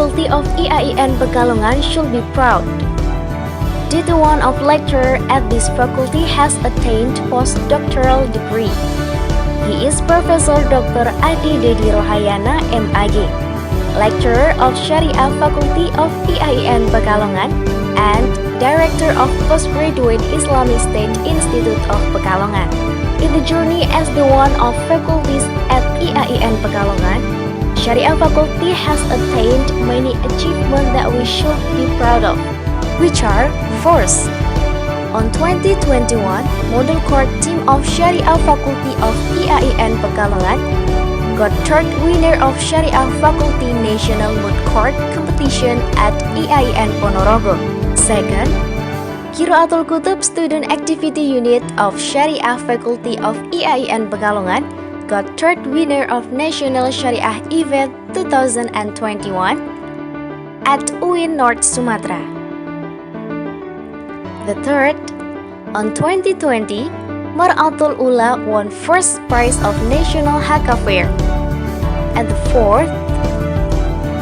faculty of IAIN Pekalongan should be proud. Due one of lecturer at this faculty has attained postdoctoral degree. He is Professor Dr. Adi Dedi Rohayana, MAG, lecturer of Sharia Faculty of IAIN Pekalongan, and Director of Postgraduate Islamic State Institute of Pekalongan. In the journey as the one of faculties at IAIN Pekalongan, Sharia Faculty has attained many achievements that we should be proud of, which are: first, on 2021, Model Court Team of Sharia Faculty of IAIN Pekalongan got third winner of Sharia Faculty National Moot Court Competition at IAIN Ponorogo. Second, Qiraatul Kutub Student Activity Unit of Sharia Faculty of IAIN Pekalongan got third winner of National Sharia Event 2021 at UIN North Sumatra. The third, on 2020, Mar'atul Ula won first prize of National Haka Fair. And the fourth,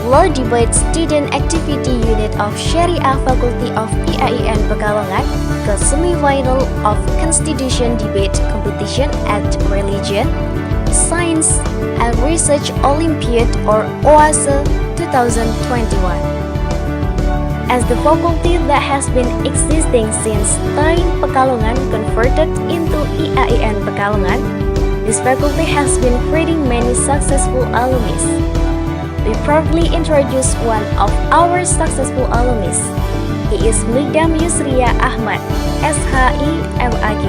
Law Debate Student Activity Unit of Sharia Faculty of IAIN Pekalongan got semi-final of Constitution Debate Competition at Religion, Science and Research Olympiad or OASE 2021. As the faculty that has been existing since time Pekalongan converted into IAIN Pekalongan, this faculty has been creating many successful alumni. We proudly introduce one of our successful alumni. He is Midam Yusria Ahmad, SHI MAG,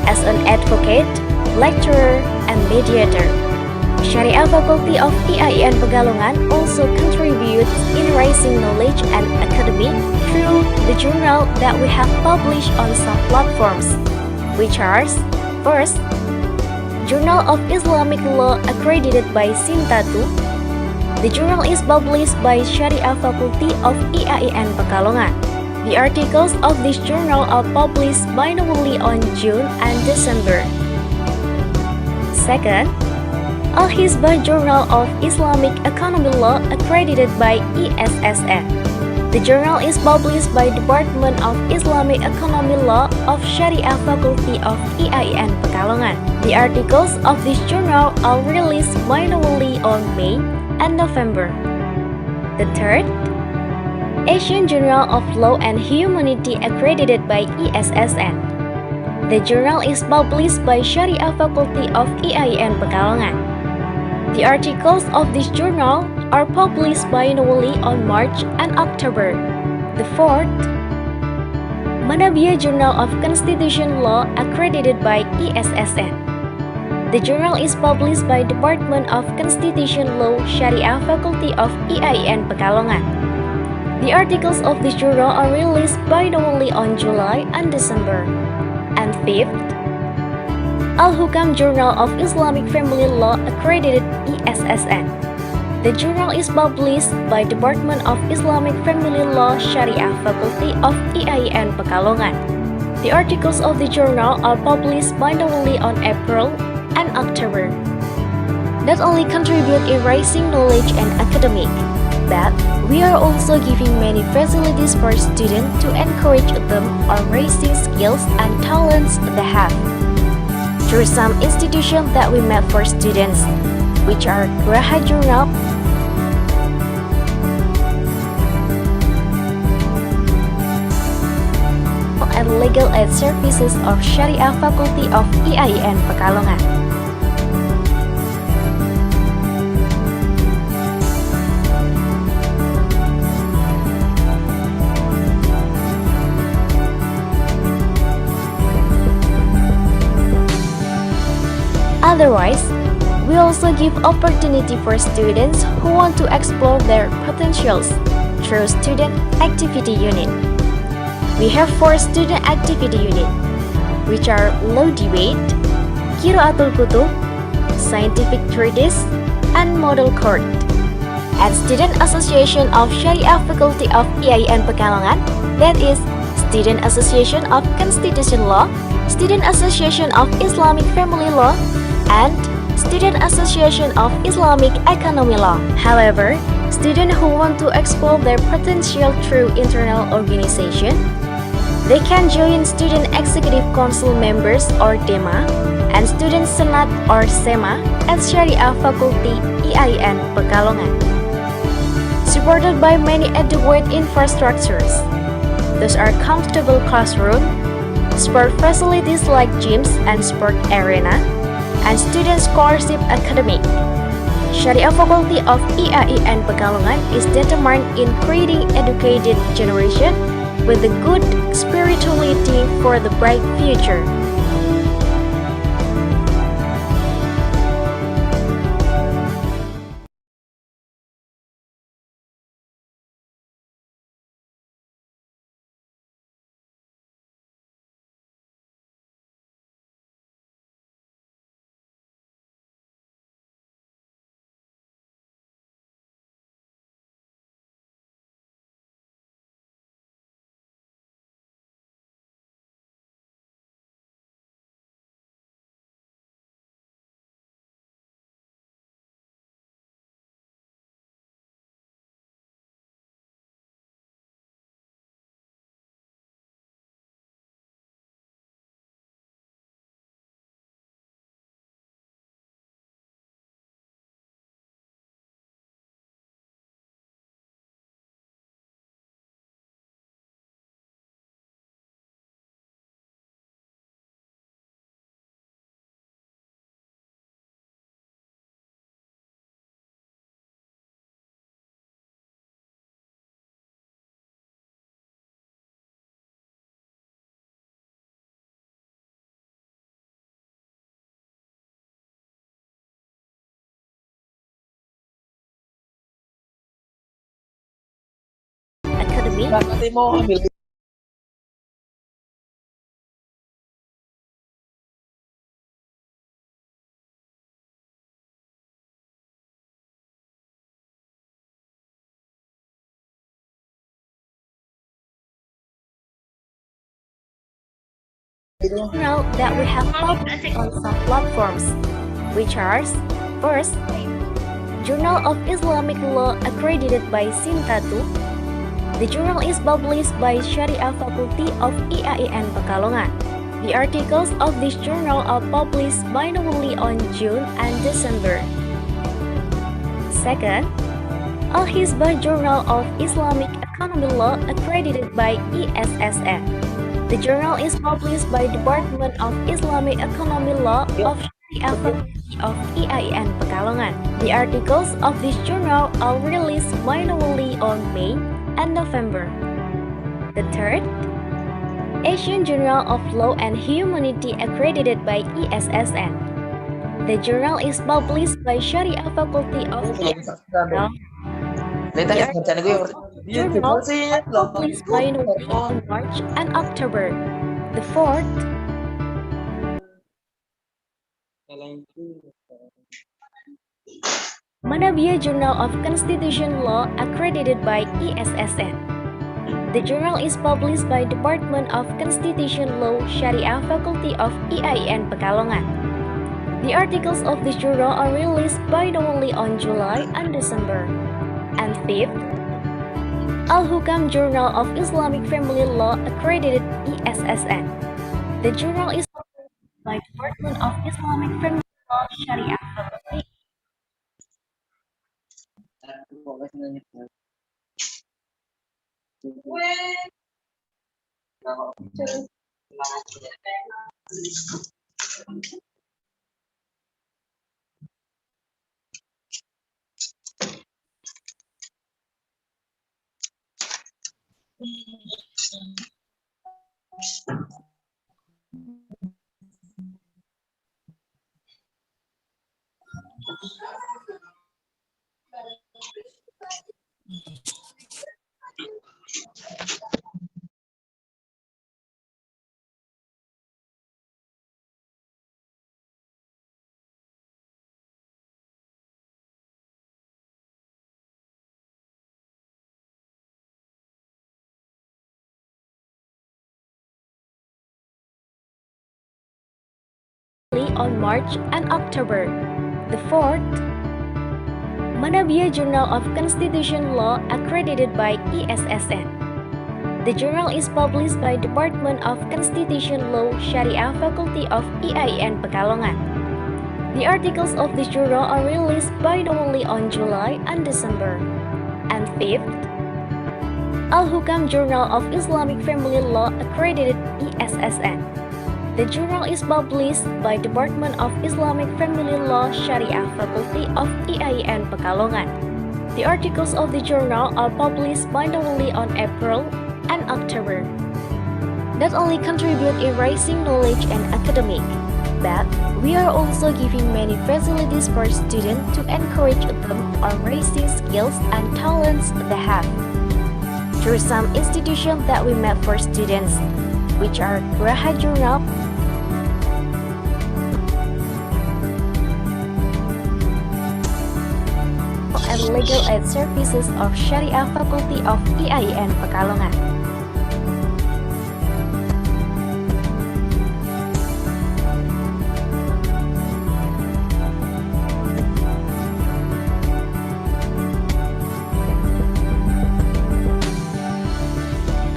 as an advocate, lecturer, and mediator. Sharia Faculty of IAIN Pekalongan also contributes in raising knowledge and academy through the journal that we have published on some platforms, which are: first, Journal of Islamic Law accredited by Sintatu. The journal is published by Sharia Faculty of IAIN Pekalongan. The articles of this journal are published biannually on June and December. Second, Al-Hizbah Journal of Islamic Economic Law accredited by ISSN. The journal is published by Department of Islamic Economic Law of Sharia Faculty of IAIN Pekalongan. The articles of this journal are released biannually on May and November. The third, Asian Journal of Law and Humanity accredited by ISSN. The journal is published by Sharia Faculty of IAIN Pekalongan. The articles of this journal are published biannually on March and October. The fourth, Manabia Journal of Constitution Law accredited by ISSN. The journal is published by Department of Constitution Law Sharia Faculty of IAIN Pekalongan. The articles of this journal are released biannually on July and December. And fifth, Al-Hukam Journal of Islamic Family Law accredited ISSN. The journal is published by Department of Islamic Family Law Sharia Faculty of IAIN Pekalongan. The articles of the journal are published biannually on April and October. Not only contribute in raising knowledge and academic, but we are also giving many facilities for students to encourage them on raising skills and talents they have. Through some institutions that we met for students, which are Graha Journal, and Legal Aid Services of Sharia Faculty of IAIN Pekalongan. Otherwise, we also give opportunity for students who want to explore their potentials through Student Activity Unit. We have 4 Student Activity Units, which are Law Debate, Qiraatul Kutub, Scientific Treatise, and Model Court. At Student Association of Sharia Faculty of IAIN Pekalongan, that is Student Association of Constitution Law, Student Association of Islamic Family Law, and Student Association of Islamic Economic Law. However, Students who want to explore their potential through internal organization, they can join Student Executive Council members or DEMA and Student Senate or SEMA at Sharia Faculty IAIN Pekalongan. Supported by many adequate infrastructures, those are comfortable classroom, sport facilities like gyms and sport arena, and student scholarship academic. Sharia Faculty of IAIN Pekalongan is determined in creating educated generation with a good spirituality for the bright future. Academy, Nanti mau ambil journal that we have published on some platforms, which are first, Journal of Islamic Law accredited by Sintatu. The journal is published by Sharia Faculty of IAIN Pekalongan. The articles of this journal are published biannually on June and December. Second, Al-Hisbah Journal of Islamic Economic Law accredited by ISSN. The journal is published by Department of Islamic Economic Law of Sharia Faculty of IAIN Pekalongan. The articles of this journal are released biannually on May and November. The third, Asian Journal of Law and Humanity accredited by ISSN. The journal is published by Sharia Faculty of IAIN. The articles of the journal are published biannually in March and October. The fourth, Manabia Journal of Constitution Law accredited by ISSN. The journal is published by Department of Constitution Law Sharia Faculty of IAIN Pekalongan. The articles of this journal are released biannually on July and December. And fifth, Al-Hukam Journal of Islamic Family Law accredited ISSN. The journal is published by Department of Islamic Family Law Sharia Faculty. On March and October. The fourth, Manabia Journal of Constitution Law accredited by ESSN. The journal is published by Department of Constitution Law Sharia Faculty of EIN Pekalongan. The articles of this journal are released biannually on July and December. And fifth, Al-Hukam Journal of Islamic Family Law accredited ESSN. The journal is published by Department of Islamic Family Law Sharia Faculty of EIN Pekalongan. The articles of the journal are published biannually on April and October. Not only contribute in raising knowledge and academic, but we are also giving many facilities for students to encourage them on raising skills and talents they have. Through some institutions that we met for students, which are Graha Journal, and Legal Aid Services of Sharia Faculty of EIN Pekalongan.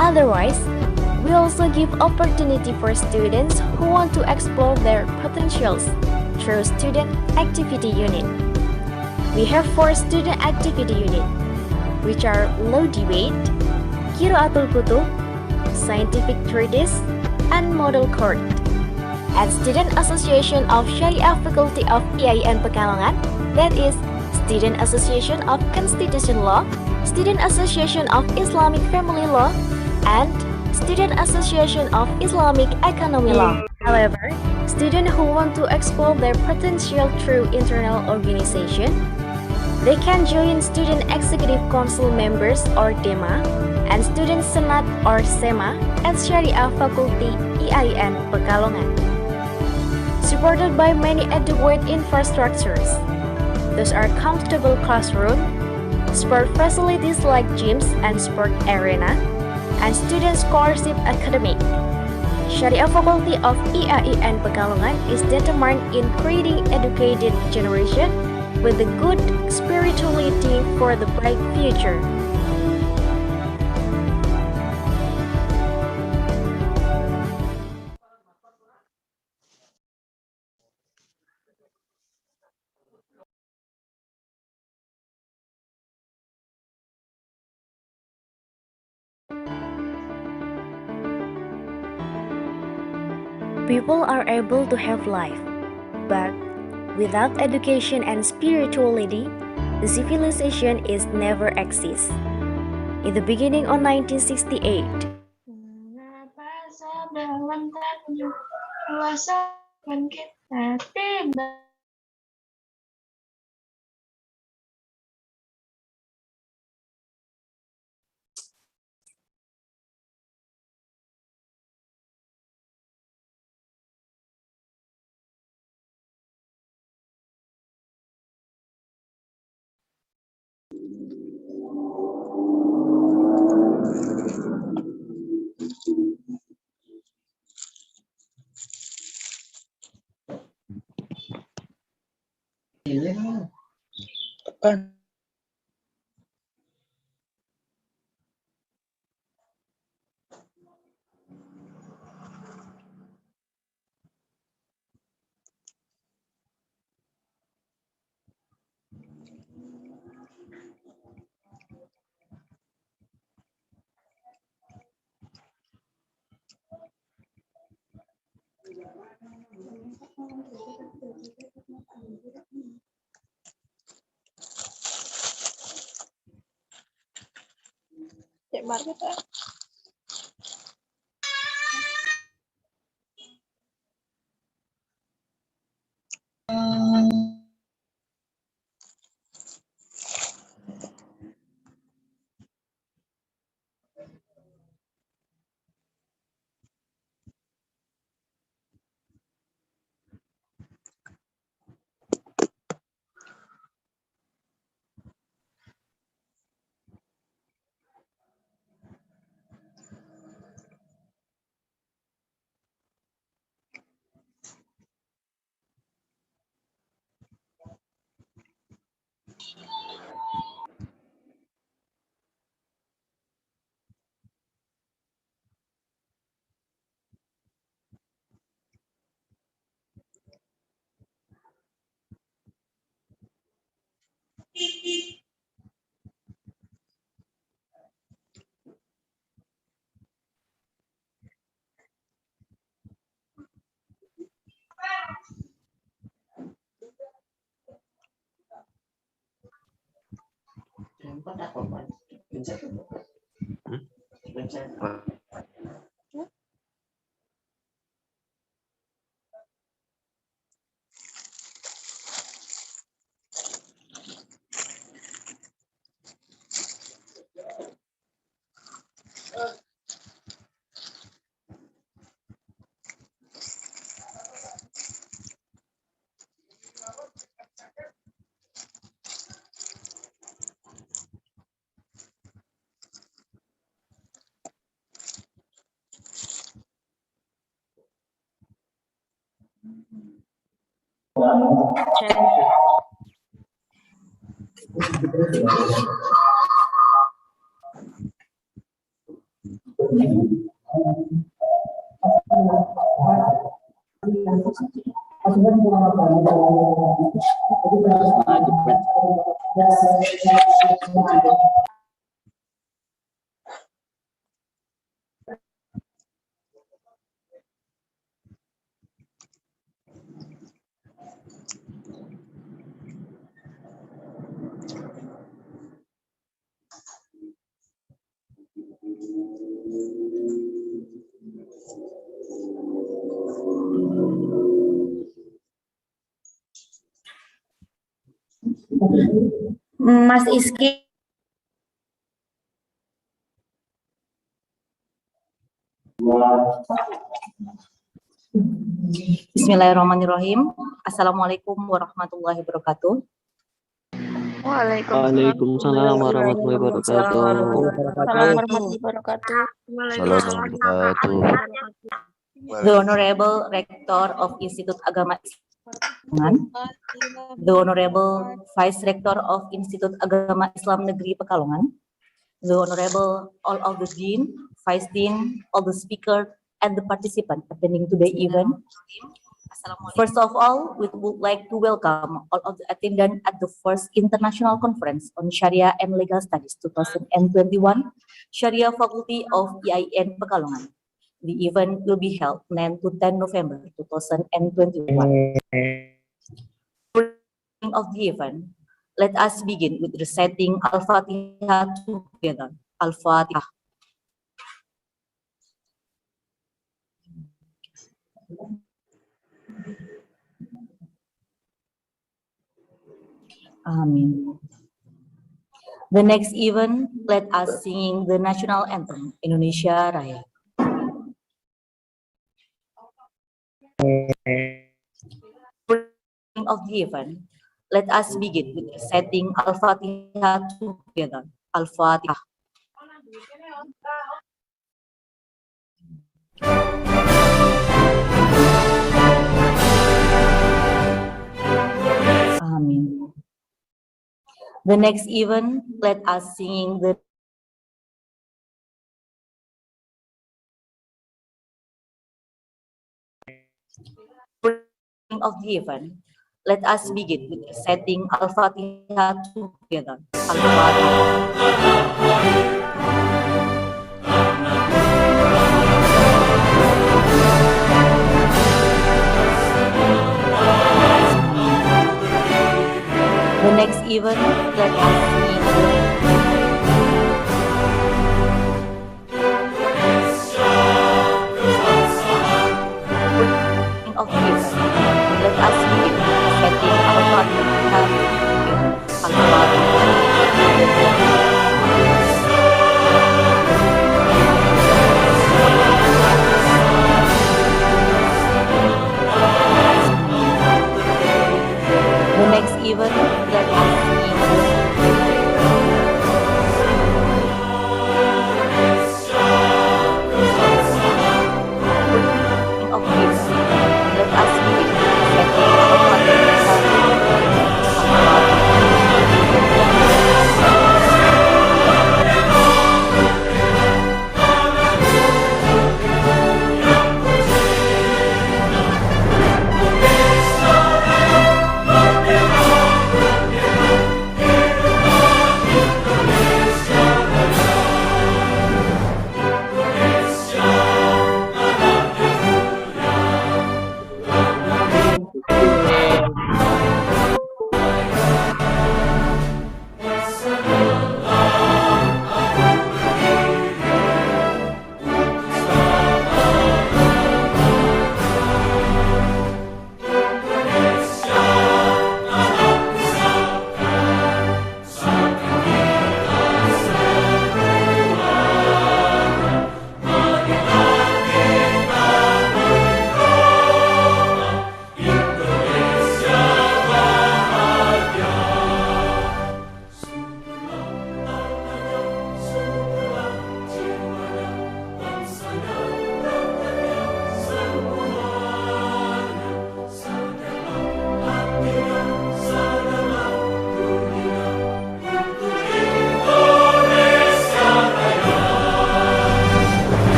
Otherwise, we also give opportunity for students who want to explore their potentials through Student Activity Unit. We have 4 student activity units, which are Law Debate, Qiraatul Kutub, Scientific Treatise, and Model Court. And Student Association of Sharia Faculty of EIN Pekalongan, that is Student Association of Constitution Law, Student Association of Islamic Family Law, and Student Association of Islamic Economy Law. However, students who want to explore their potential through internal organization, they can join Student Executive Council members or DEMA and Student Senate or SEMA at Sharia Faculty EIN Pekalongan. Supported by many adequate infrastructures, those are comfortable classroom, sport facilities like gyms and sport arena, and student scholarship academic. Sharia Faculty of EIN Pekalongan is determined in creating educated generation with a good spirituality for the bright future. People are able to have life, but without education and spirituality, the civilization is never exists. In the beginning of 1968, Mengapa sebelum terjun luasan kita tiba Cek market Mas Iski. Bismillahirrahmanirrahim. Assalamualaikum warahmatullahi wabarakatuh. Waalaikumsalam warahmatullahi wabarakatuh. warahmatullahi wabarakatuh. Assalamualaikum warahmatullahi wabarakatuh. The Honorable Rector of Institut Agama Islam, The Honorable Vice Rector of Institut Agama Islam Negeri Pekalongan, The Honorable all of the Dean, Vice Dean, all the speaker, and the participant attending today's event. First of all, we would like to welcome all of the attendants at the first International Conference on Sharia and Legal Studies 2021, Sharia Faculty of EIN Pekalongan. The event will be held 9 to 10 November 2021. Of the event, let us begin with reciting Al-Fatihah together. Al-Fatihah. Amin. The next event, let us sing the national anthem, Indonesia Raya. Of the event, let us begin with reciting Al-Fatihah together. Al-Fatihah. Amin. The next event, let us sing the of the event. Let us begin with reciting Al-Fatihah together. Al-Fatihah. The next event, let us sing of the event. Let us begin setting our Al-Fatihah. The next event, let us sing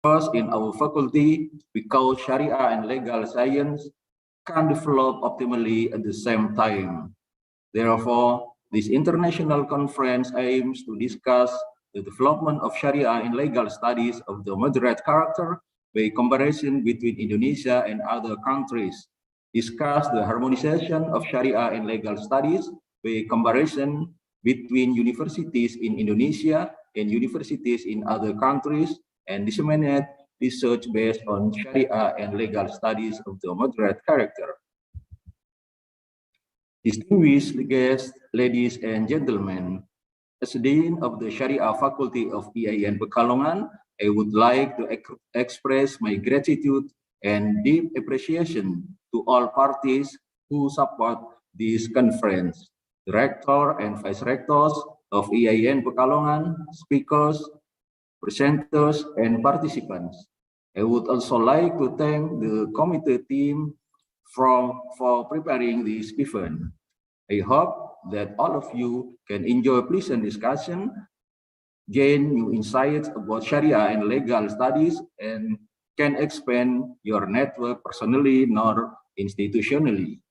Because in our faculty, we call Sharia and legal science can develop optimally at the same time. Therefore, this international conference aims to discuss the development of Sharia in legal studies of the moderate character by comparison between Indonesia and other countries, discuss the harmonization of Sharia in legal studies by comparison between universities in Indonesia and universities in other countries, and disseminate research based on Sharia and legal studies of the moderate character. Distinguished guests, ladies and gentlemen, as Dean of the Sharia Faculty of IAIN Pekalongan, I would like to express my gratitude and deep appreciation to all parties who support this conference, the Rector and Vice Rectors of IAIN Pekalongan, speakers, presenters, and participants. I would also like to thank the committee team for preparing this event. I hope that all of you can enjoy pleasant discussion, gain new insights about Sharia and legal studies, and can expand your network personally nor institutionally.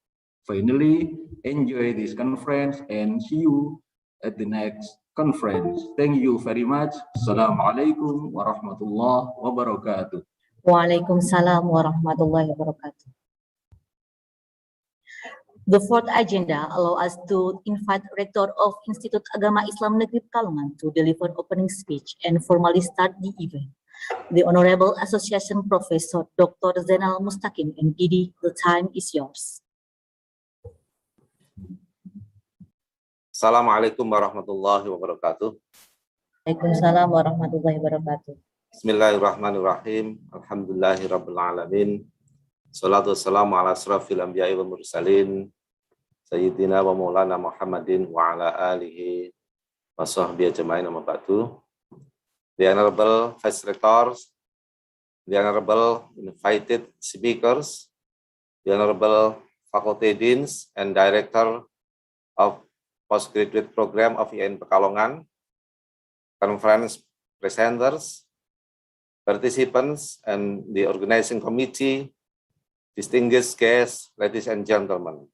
Finally, enjoy this conference and see you at the next conference. Thank you very much. Assalamualaikum warahmatullahi wabarakatuh. Waalaikumsalam warahmatullahi wabarakatuh. The fourth agenda allows us to invite Rector of Institut Agama Islam Negeri Pekalongan to deliver opening speech and formally start the event. The Honorable Association Professor Dr. Zainal Mustaqim, MPD, the time is yours. Assalamualaikum warahmatullahi wabarakatuh. Waalaikumsalam warahmatullahi wabarakatuh. Bismillahirrahmanirrahim. Alhamdulillahirabbil alamin. Salatu wassalamu ala asrafil anbiya'i wal mursalin sayyidina wa maulana Muhammadin wa ala alihi wa sahbihi ajma'in amma ba'du. The Honorable Vice Rectors, the Honorable invited speakers, the Honorable Faculty Deans and Director of Postgraduate Program of IAIN Pekalongan, conference presenters, participants, and the organizing committee, distinguished guests, ladies and gentlemen.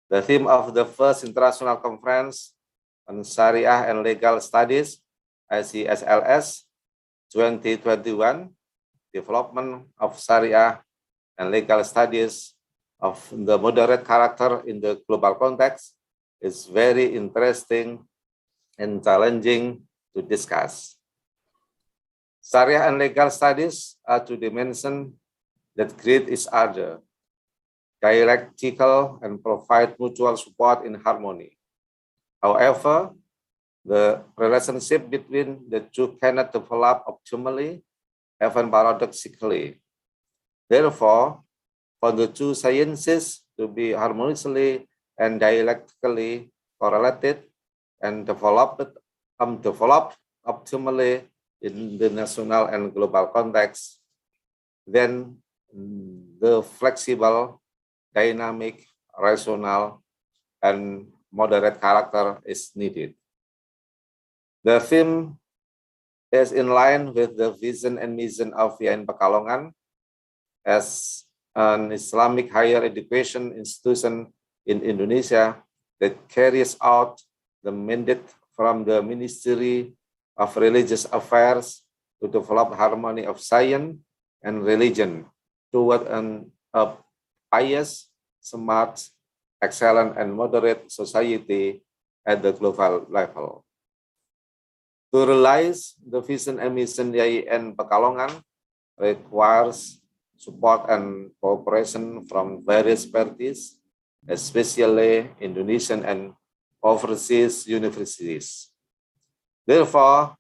The theme of the first international conference on Sharia and Legal Studies, ICSLS 2021, Development of Sharia and Legal Studies of the Moderate Character in the Global Context, is very interesting and challenging to discuss. Sharia and legal studies are two dimensions that greet each other, dialectical, and provide mutual support in harmony. However, the relationship between the two cannot develop optimally, even paradoxically. Therefore, for the two sciences to be harmoniously and dialectically correlated and developed optimally in the national and global context, then the flexible, dynamic, rational, and moderate character is needed. The theme is in line with the vision and mission of IAIN Pekalongan as an Islamic higher education institution in Indonesia that carries out the mandate from the Ministry of Religious Affairs to develop harmony of science and religion toward a pious, smart, excellent, and moderate society at the global level. To realize the vision and mission IAIN Pekalongan requires support and cooperation from various parties, especially Indonesian and overseas universities. Therefore,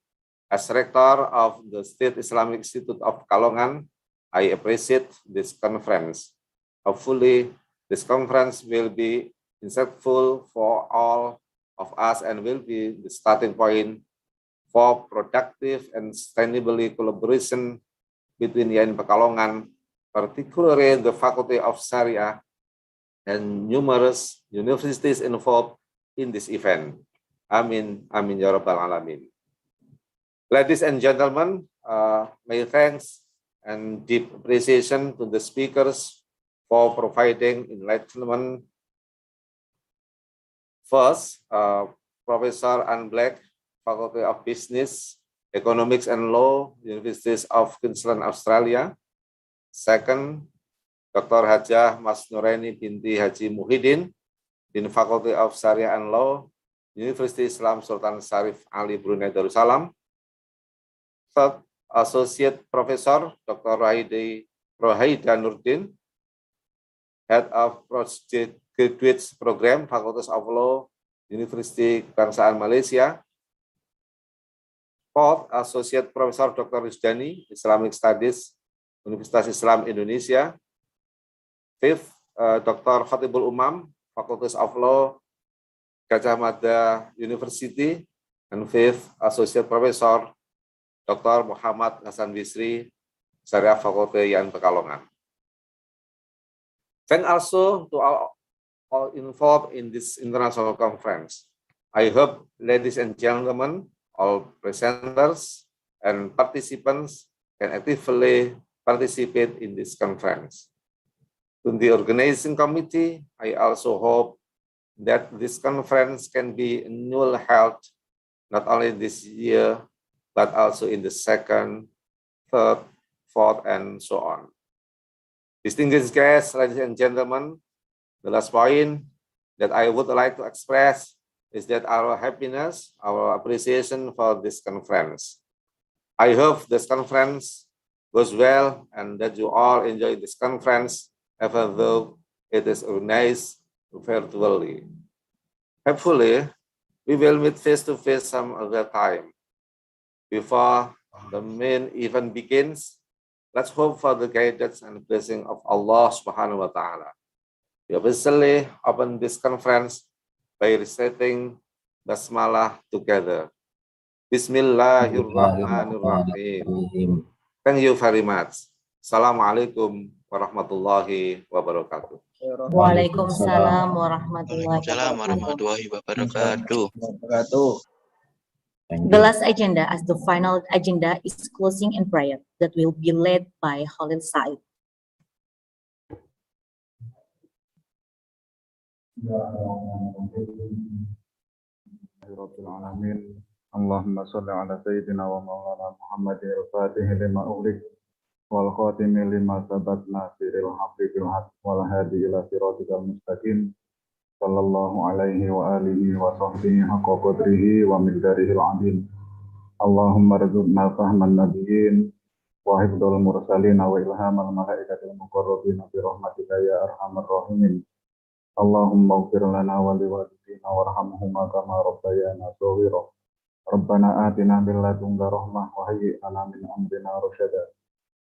as Rector of the State Islamic Institute of Pekalongan, I appreciate this conference. Hopefully, this conference will be insightful for all of us and will be the starting point for productive and sustainable collaboration between IAIN Pekalongan, particularly the Faculty of Sharia and numerous universities involved in this event. Amin, amin ya rabbal alamin. Ladies and gentlemen, my thanks and deep appreciation to the speakers for providing enlightenment. First, Professor Ann Black, Faculty of Business, Economics and Law, University of Queensland, Australia. Second, Dr. Hajah Mas Nuraini binti Haji Muhyiddin, Dean Faculty of Sharia and Law, University Islam Sultan Syarif Ali Brunei Darussalam. Third, Associate Professor Dr. Rohaida Nurdin, Head of Graduate Program, Faculty of Law, University Kebangsaan Malaysia. Fourth, Associate Professor Dr. Rusdani, Islamic Studies, Universitas Islam Indonesia. Fifth, Dr. Khatibul Umam, Faculty of Law, Gajah Mada University. And fifth, Associate Professor Dr. Muhammad Hasan Bisri, Syariah Fakulti Yan Pekalongan. Thank also to all involved in this international conference. I hope, ladies and gentlemen, all presenters and participants can actively participate in this conference. To the organizing committee, I also hope that this conference can be annually held not only this year, but also in the second, third, fourth, and so on. Distinguished guests, ladies and gentlemen, the last point that I would like to express is that our happiness, our appreciation for this conference. I hope this conference goes well and that you all enjoy this conference, even though it is organized virtually. Hopefully, we will meet face-to-face some other time. Before the main event begins, let's hope for the guidance and blessing of Allah Subhanahu wa Ta'ala. We officially open this conference by reciting Basmalah together. Bismillahirrahmanirrahim. Thank you very much. Assalamualaikum warahmatullahi wabarakatuh. Waalaikumsalam warahmatullahi Wabarakatuh. The last agenda as the final agenda is closing and prayer that will be led by Khalil Said. Allahumma salli ala sayyidina wa maulana Muhammadin al-Fatih lima ughliq wal khatimi lima sabat nasiril haqqi bil haqq wal hadi ila siratikal mustaqim sallallahu alaihi wa alihi wa sahbihi haqqa qadrihi wa miqdarihil azim. Allahumma rzuqna fahman nabiyyin wa hifdzal mursalin wa ilhamal malaikatil muqarrabin bi rahmatika ya arhamar rahimin. Allahumma ighfir lana wa liwalidina warhamhuma kama rabbayana shaghira. Rabbana atina min ladunka rahmah wa hayyi lana min amrina rasyada.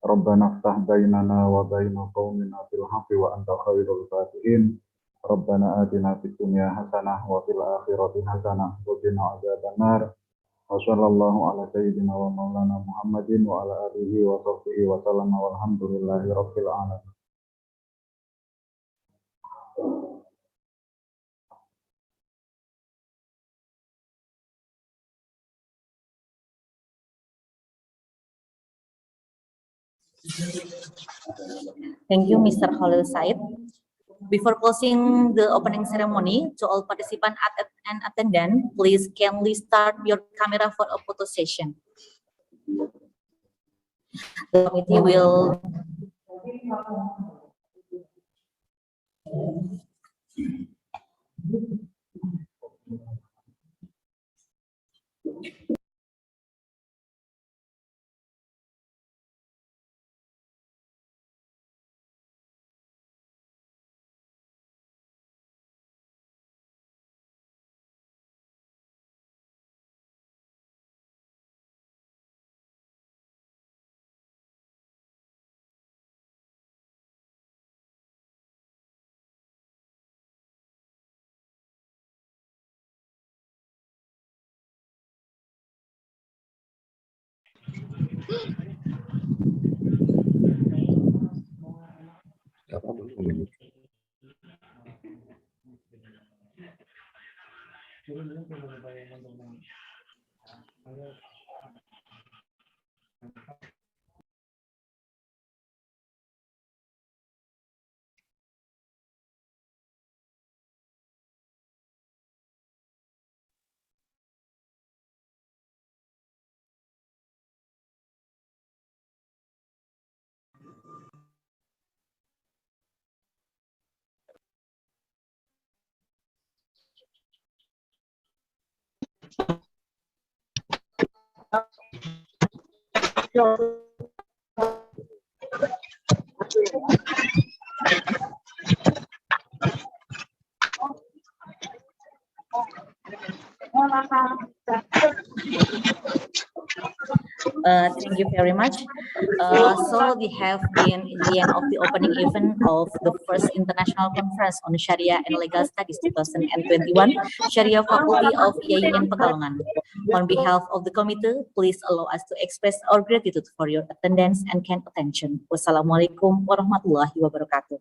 Rabbana iftah bainana wa baina qaumina bil haqqi wa anta khairul fatihin. Rabbana atina fid dunya hasanah wa fil akhirati hasanah wa qina adzabannar. Wa sallallahu ala sayyidina wa maulana Muhammadin wa ala alihi wa sahbihi wa sallama walhamdulillahi rabbil alamin. Thank you, Mr. Khalil Said. Before closing the opening ceremony, to all participants and attendants, please kindly start your camera for a photo session. The committee will Thank you very much. So we have been in the end of the opening event of the first international conference on Sharia and Legal Studies 2021, Sharia Faculty of IAIN Pekalongan. On behalf of the committee, please allow us to express our gratitude for your attendance and kind attention. Wassalamualaikum warahmatullahi wabarakatuh.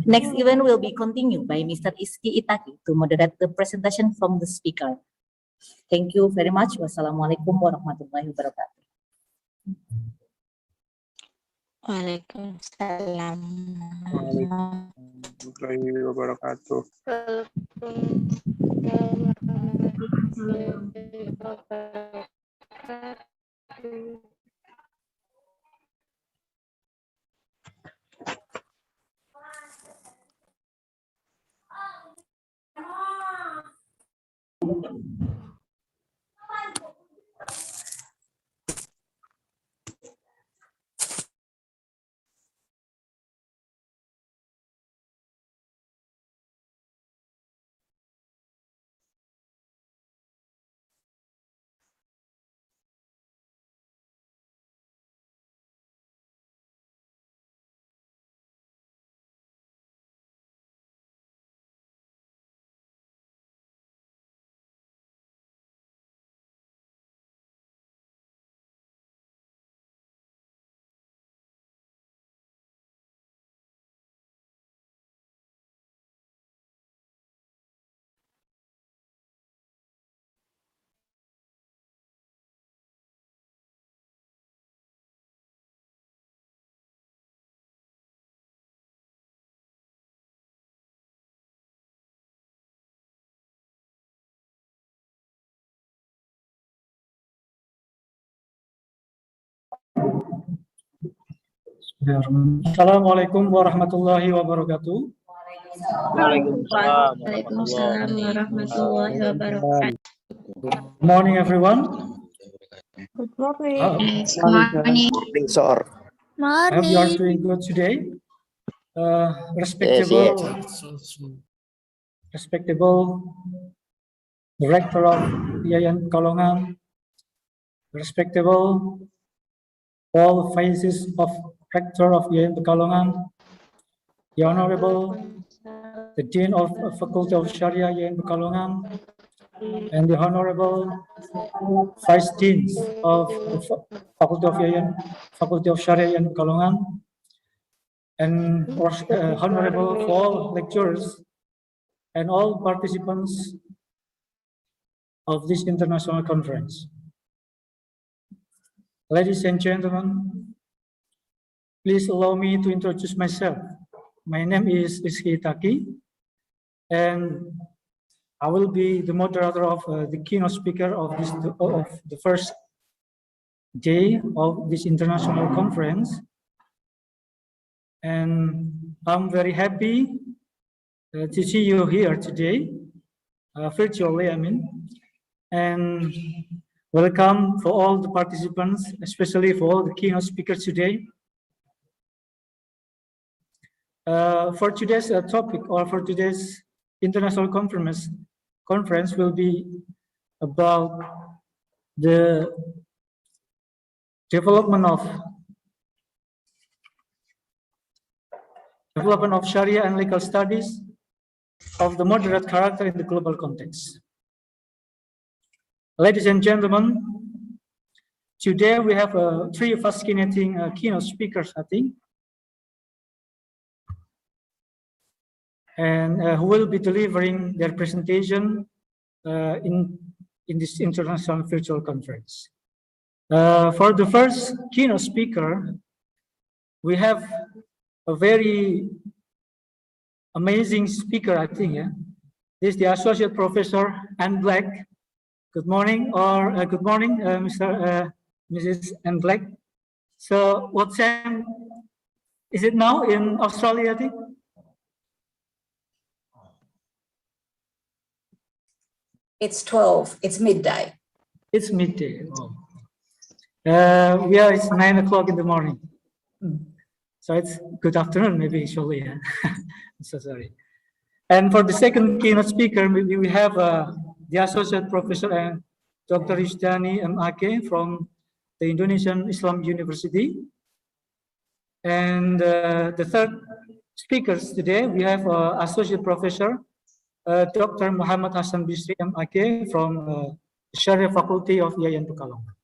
Next event will be continued by Mr. Iski Itaki to moderate the presentation from the speaker. Thank you very much. Wassalamualaikum warahmatullahi wabarakatuh. Waalaikumsalam. Warahmatullahi wabarakatuh. Assalamualaikum warahmatullahi wabarakatuh. Waalaikumsalam warahmatullahi wabarakatuh. Good morning, everyone. Good morning. Morning, sir. I hope you are doing good today. Respectable Director of IAIN Pekalongan, respectable all phases of Rector of IAIN Pekalongan, the Honorable, the Dean of Faculty of Sharia IAIN Pekalongan, and the Honorable Vice Deans of the Faculty of IAIN, Faculty of Sharia IAIN Pekalongan, and Honorable all lecturers and all participants of this international conference. Ladies and gentlemen, please allow me to introduce myself. My name is Iski Itaki, and I will be the moderator of the keynote speaker of the first day of this international conference. And I'm very happy to see you here today, virtually, I mean, and welcome for all the participants, especially for all the keynote speakers today. For today's topic, or for today's international conference will be about the development of Sharia and legal studies of the moderate character in the global context. Ladies and gentlemen, today we have three fascinating keynote speakers, I think, and who will be delivering their presentation in this international virtual conference. For the first keynote speaker, we have a very amazing speaker, I think. Yeah? This is the Associate Professor Anne Black. Good morning, or good morning, Mrs. Anne Black. So what time is it now in Australia, I think? It's 12. It's midday. It's midday. Oh. Yeah, it's 9 o'clock in the morning. So it's good afternoon, maybe actually. Yeah. I'm so sorry. And for the second keynote speaker, we have the Associate Professor and Dr. Ishdani M.Ake from the Indonesian Islam University. And the third speakers today, we have Associate Professor Dr. Muhammad Hassan Bisri M.Ake from Sharia Faculty of IAIN Pekalongan.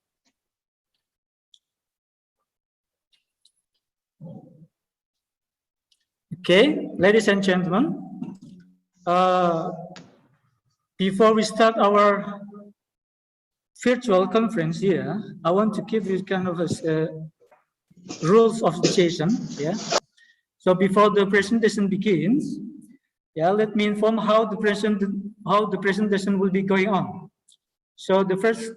Okay, ladies and gentlemen, before we start our virtual conference here, I want to give you kind of a rules of the session. Yeah. So before the presentation begins, yeah, let me inform how the presentation will be going on. So the first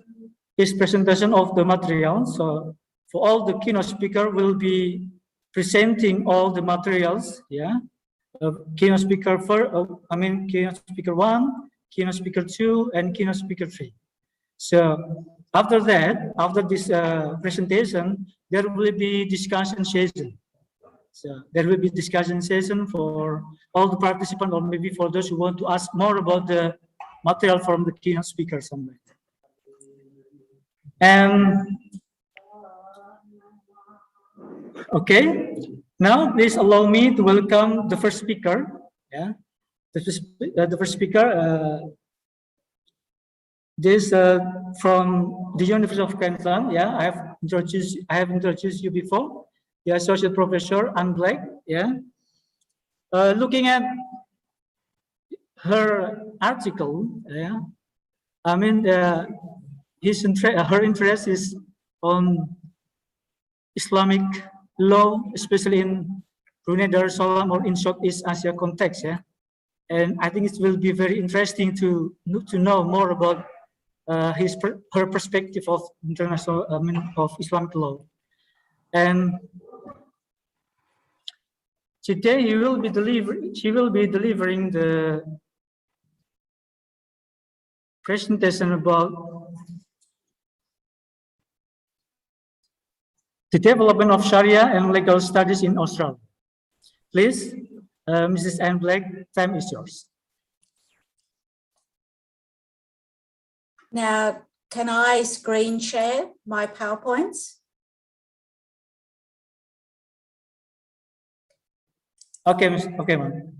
is presentation of the material. So for all the keynote speaker will be presenting all the materials. Yeah. Keynote speaker keynote speaker 1, keynote speaker 2, and keynote speaker 3. So after that, after this presentation, there will be discussion session. So there will be discussion session for all the participants, or maybe for those who want to ask more about the material from the keynote speaker somewhere. And okay, now please allow me to welcome the first speaker. Yeah, the first speaker. This from the University of Queensland. Yeah, I have introduced you before. The Associate Professor Anne Black. Yeah, looking at her article. Yeah, I mean her interest is on Islamic law, especially in Brunei Darussalam or in Southeast Asia context. Yeah, and I think it will be very interesting to know more about her perspective of international, of Islamic law. And today she will be delivering the presentation about the development of Sharia and legal studies in Australia. Please, Mrs. Anne Black, time is yours. Now, can I screen share my PowerPoints? Okay, okay, ma'am.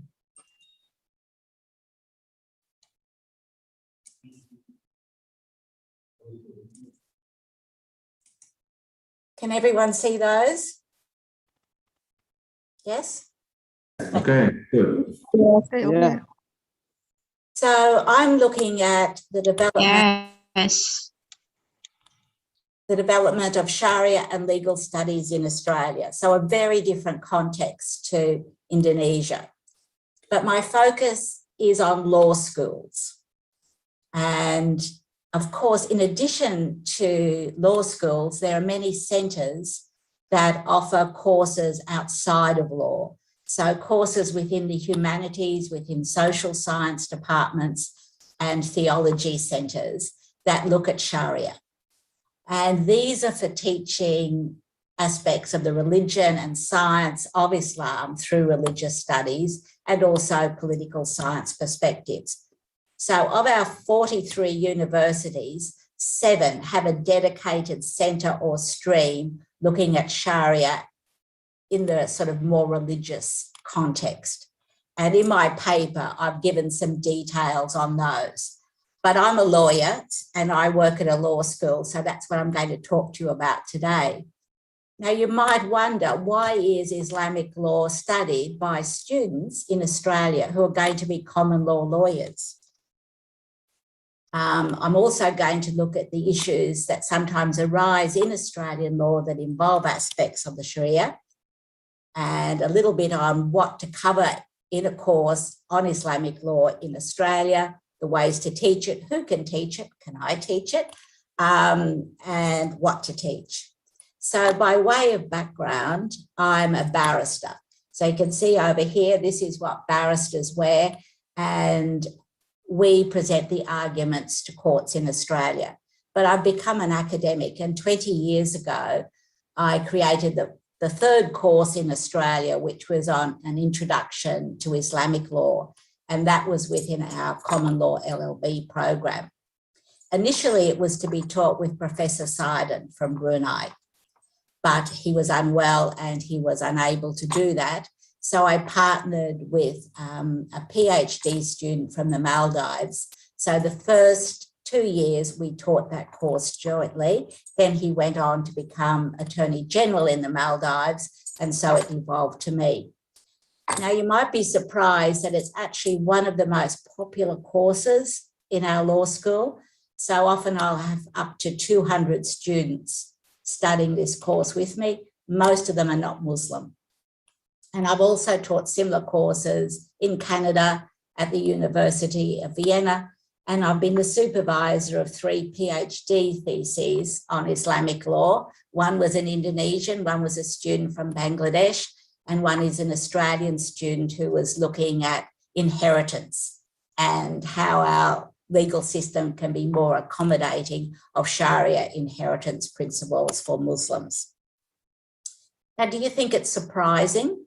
Can everyone see those? Yes? Okay, good. Yeah. So I'm looking at the development. Yes. The development of Sharia and legal studies in Australia. So a very different context to Indonesia. But my focus is on law schools. And of course, in addition to law schools, there are many centres that offer courses outside of law. So courses within the humanities, within social science departments and theology centres that look at Sharia. And these are for teaching aspects of the religion and science of Islam through religious studies and also political science perspectives. So of our 43 universities, 7 have a dedicated centre or stream looking at Sharia in the sort of more religious context. And in my paper, I've given some details on those. But I'm a lawyer and I work at a law school, so that's what I'm going to talk to you about today. Now, you might wonder, why is Islamic law studied by students in Australia who are going to be common law lawyers? I'm also going to look at the issues that sometimes arise in Australian law that involve aspects of the Sharia, and a little bit on what to cover in a course on Islamic law in Australia, the ways to teach it, who can teach it, can I teach it, and what to teach. So by way of background, I'm a barrister. So you can see over here, this is what barristers wear. And we present the arguments to courts in Australia. But I've become an academic, and 20 years ago, I created the third course in Australia, which was on an introduction to Islamic law, and that was within our common law LLB program. Initially, it was to be taught with Professor Sidon from Brunei, but he was unwell and he was unable to do that. So I partnered with a PhD student from the Maldives. So the first 2 years we taught that course jointly. Then he went on to become Attorney General in the Maldives, and so it evolved to me. Now, you might be surprised that it's actually one of the most popular courses in our law school. So often I'll have up to 200 students studying this course with me. Most of them are not Muslim. And I've also taught similar courses in Canada at the University of Vienna, and I've been the supervisor of 3 PhD theses on Islamic law. One was an Indonesian, one was a student from Bangladesh, and one is an Australian student who was looking at inheritance and how our legal system can be more accommodating of Sharia inheritance principles for Muslims. Now, do you think it's surprising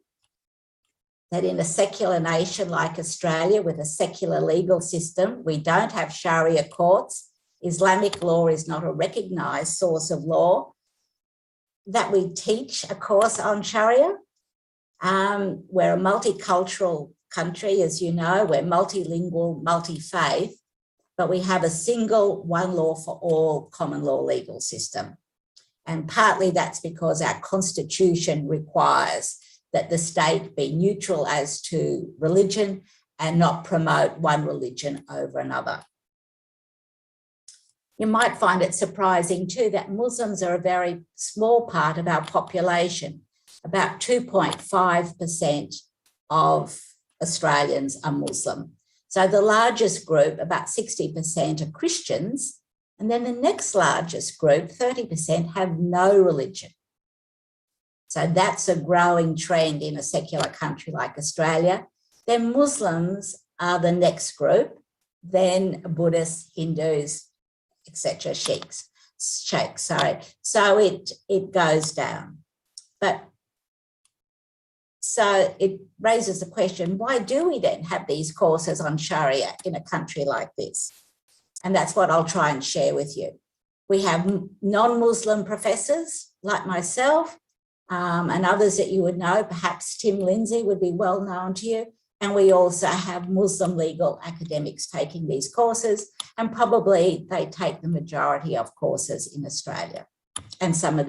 that in a secular nation like Australia with a secular legal system, we don't have Sharia courts, Islamic law is not a recognised source of law, that we teach a course on Sharia? We're a multicultural country, as you know, we're multilingual, multi-faith, but we have a single one law for all common law legal system. And partly that's because our constitution requires that the state be neutral as to religion and not promote one religion over another. You might find it surprising too that Muslims are a very small part of our population. About 2.5% of Australians are Muslim. So the largest group, about 60%, are Christians, and then the next largest group, 30%, have no religion. So that's a growing trend in a secular country like Australia. Then Muslims are the next group, then Buddhists, Hindus, etc., sheikhs, sorry. So it goes down. But so it raises the question, why do we then have these courses on Sharia in a country like this? And that's what I'll try and share with you. We have non-Muslim professors like myself and others that you would know, perhaps Tim Lindsay would be well known to you. And we also have Muslim legal academics taking these courses, and probably they take the majority of courses in Australia. And some of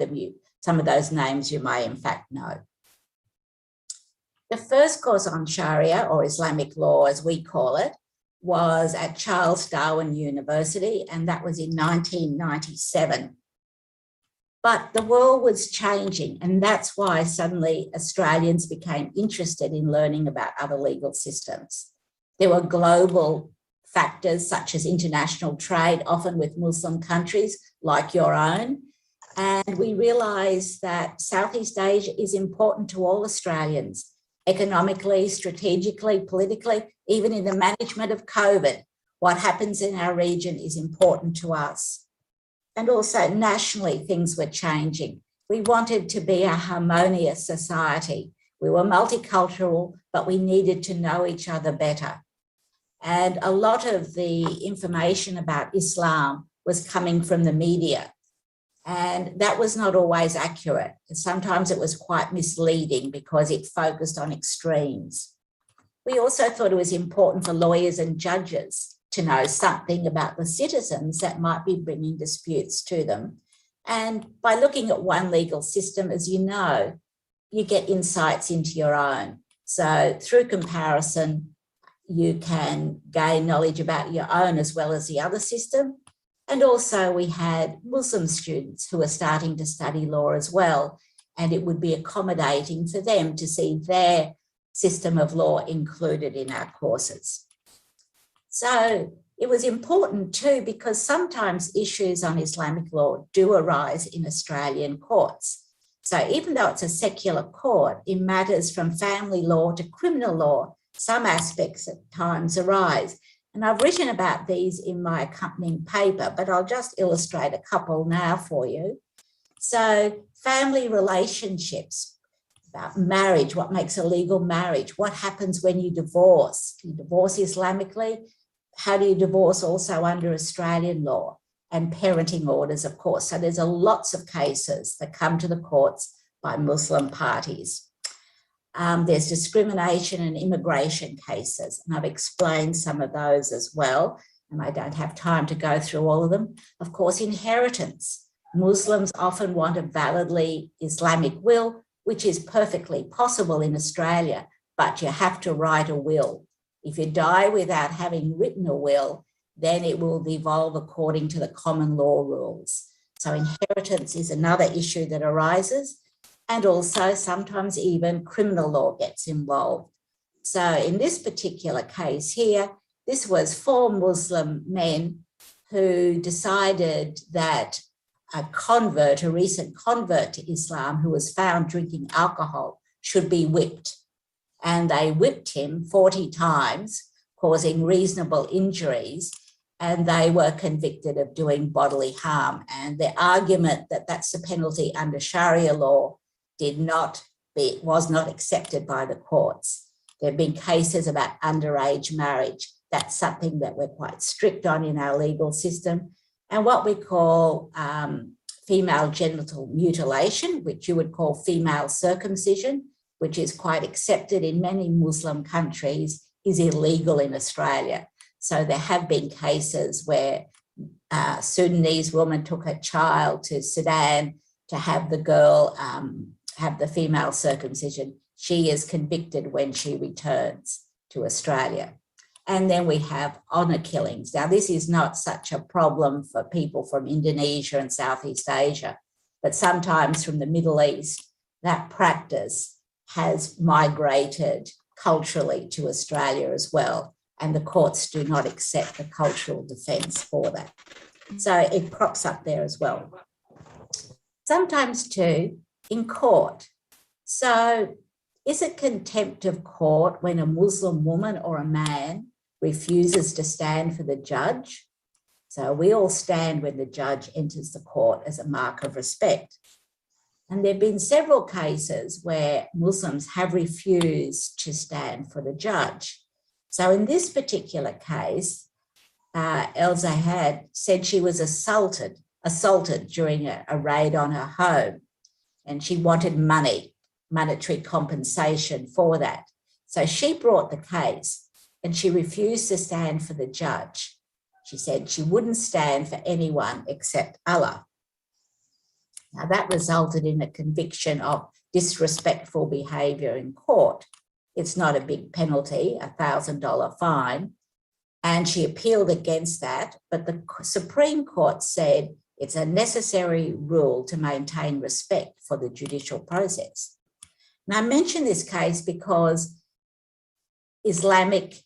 those names you may in fact know. The first course on Sharia, or Islamic law as we call it, was at Charles Darwin University, and that was in 1997. But the world was changing, and that's why suddenly Australians became interested in learning about other legal systems. There were global factors such as international trade, often with Muslim countries like your own. And we realised that Southeast Asia is important to all Australians, economically, strategically, politically, even in the management of COVID. What happens in our region is important to us. And also nationally, things were changing. We wanted to be a harmonious society. We were multicultural, but we needed to know each other better. And a lot of the information about Islam was coming from the media. And that was not always accurate. Sometimes it was quite misleading because it focused on extremes. We also thought it was important for lawyers and judges to know something about the citizens that might be bringing disputes to them. And by looking at one legal system, as you know, you get insights into your own. So through comparison, you can gain knowledge about your own as well as the other system. And also we had Muslim students who were starting to study law as well, and it would be accommodating for them to see their system of law included in our courses. So it was important too, because sometimes issues on Islamic law do arise in Australian courts. So even though it's a secular court, in matters from family law to criminal law, some aspects at times arise. And I've written about these in my accompanying paper, but I'll just illustrate a couple now for you. So family relationships, about marriage, what makes a legal marriage, what happens when you divorce? You divorce Islamically, how do you divorce also under Australian law? And parenting orders, of course. So there's lots of cases that come to the courts by Muslim parties. There's discrimination and immigration cases, and I've explained some of those as well, and I don't have time to go through all of them. Of course, inheritance. Muslims often want a validly Islamic will, which is perfectly possible in Australia, but you have to write a will. If you die without having written a will, then it will devolve according to the common law rules. So inheritance is another issue that arises, and also sometimes even criminal law gets involved. So in this particular case here, this was 4 Muslim men who decided that a recent convert to Islam who was found drinking alcohol should be whipped. And they whipped him 40 times, causing reasonable injuries, and they were convicted of doing bodily harm. And the argument that that's the penalty under Sharia law was not accepted by the courts. There have been cases about underage marriage. That's something that we're quite strict on in our legal system. And what we call female genital mutilation, which you would call female circumcision, which is quite accepted in many Muslim countries, is illegal in Australia. So there have been cases where a Sudanese woman took her child to Sudan to have the girl have the female circumcision. She is convicted when she returns to Australia. And then we have honour killings. Now, this is not such a problem for people from Indonesia and Southeast Asia, but sometimes from the Middle East, that practice has migrated culturally to Australia as well. And the courts do not accept the cultural defence for that. So it crops up there as well. Sometimes too, in court. So is it contempt of court when a Muslim woman or a man refuses to stand for the judge? So we all stand when the judge enters the court as a mark of respect. And there have been several cases where Muslims have refused to stand for the judge. So in this particular case, El Zahad said she was assaulted during a raid on her home, and she wanted monetary compensation for that. So she brought the case and she refused to stand for the judge. She said she wouldn't stand for anyone except Allah. Now that resulted in a conviction of disrespectful behaviour in court. It's not a big penalty, a $1,000 fine. And she appealed against that, but the Supreme Court said it's a necessary rule to maintain respect for the judicial process. Now, I mention this case because Islamic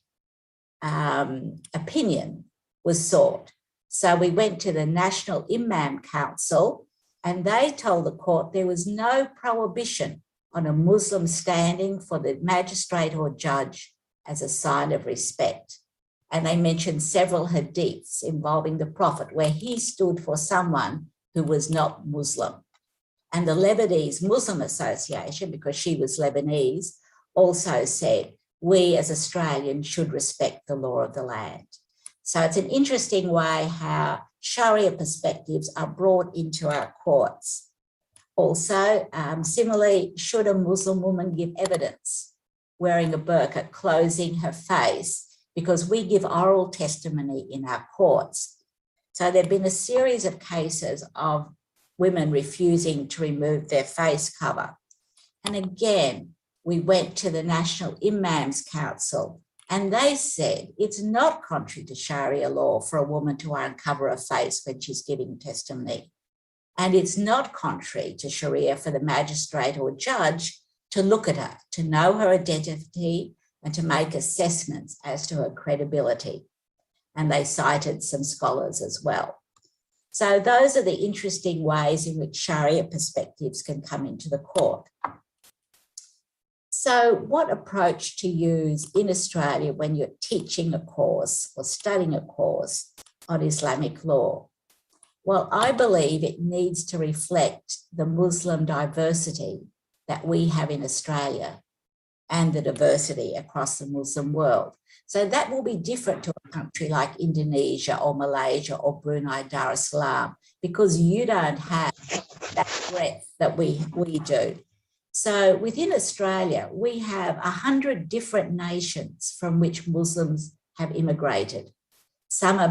opinion was sought. So we went to the National Imam Council and they told the court there was no prohibition on a Muslim standing for the magistrate or judge as a sign of respect. And they mentioned several hadiths involving the Prophet where he stood for someone who was not Muslim. And the Lebanese Muslim Association, because she was Lebanese, also said, we as Australians should respect the law of the land. So it's an interesting way how Sharia perspectives are brought into our courts. Also, similarly, should a Muslim woman give evidence wearing a burqa, closing her face, because we give oral testimony in our courts. So there have been a series of cases of women refusing to remove their face cover. And again, we went to the National Imams Council and they said it's not contrary to Sharia law for a woman to uncover her face when she's giving testimony. And it's not contrary to Sharia for the magistrate or judge to look at her, to know her identity and to make assessments as to her credibility. And they cited some scholars as well. So those are the interesting ways in which Sharia perspectives can come into the court. So what approach to use in Australia when you're teaching a course or studying a course on Islamic law? Well, I believe it needs to reflect the Muslim diversity that we have in Australia and the diversity across the Muslim world. So that will be different to a country like Indonesia or Malaysia or Brunei Darussalam, because you don't have that breadth that we do. So within Australia, we have 100 different nations from which Muslims have immigrated. Some are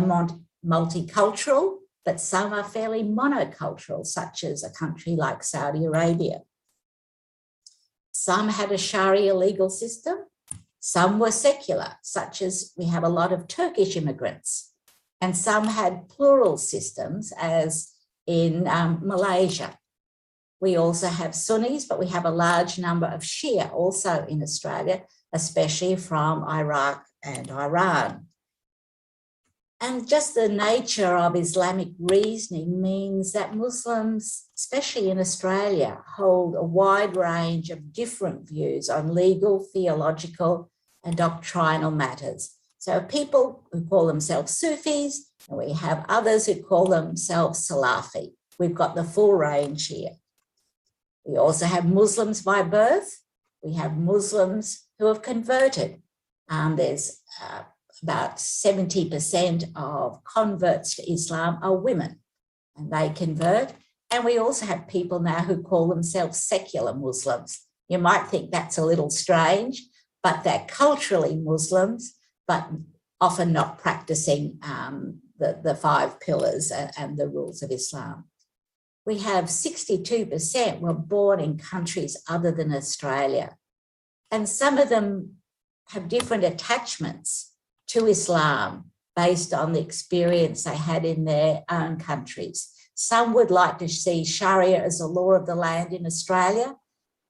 multicultural, but some are fairly monocultural, such as a country like Saudi Arabia. Some had a Sharia legal system. Some were secular, such as we have a lot of Turkish immigrants. And some had plural systems, as in Malaysia. We also have Sunnis, but we have a large number of Shia also in Australia, especially from Iraq and Iran. And just the nature of Islamic reasoning means that Muslims, especially in Australia, hold a wide range of different views on legal, theological, and doctrinal matters. So people who call themselves Sufis, and we have others who call themselves Salafi. We've got the full range here. We also have Muslims by birth. We have Muslims who have converted. There's about 70% of converts to Islam are women, and they convert. And we also have people now who call themselves secular Muslims. You might think that's a little strange, but they're culturally Muslims, but often not practicing the 5 pillars and the rules of Islam. We have 62% were born in countries other than Australia. And some of them have different attachments to Islam based on the experience they had in their own countries. Some would like to see Sharia as a law of the land in Australia.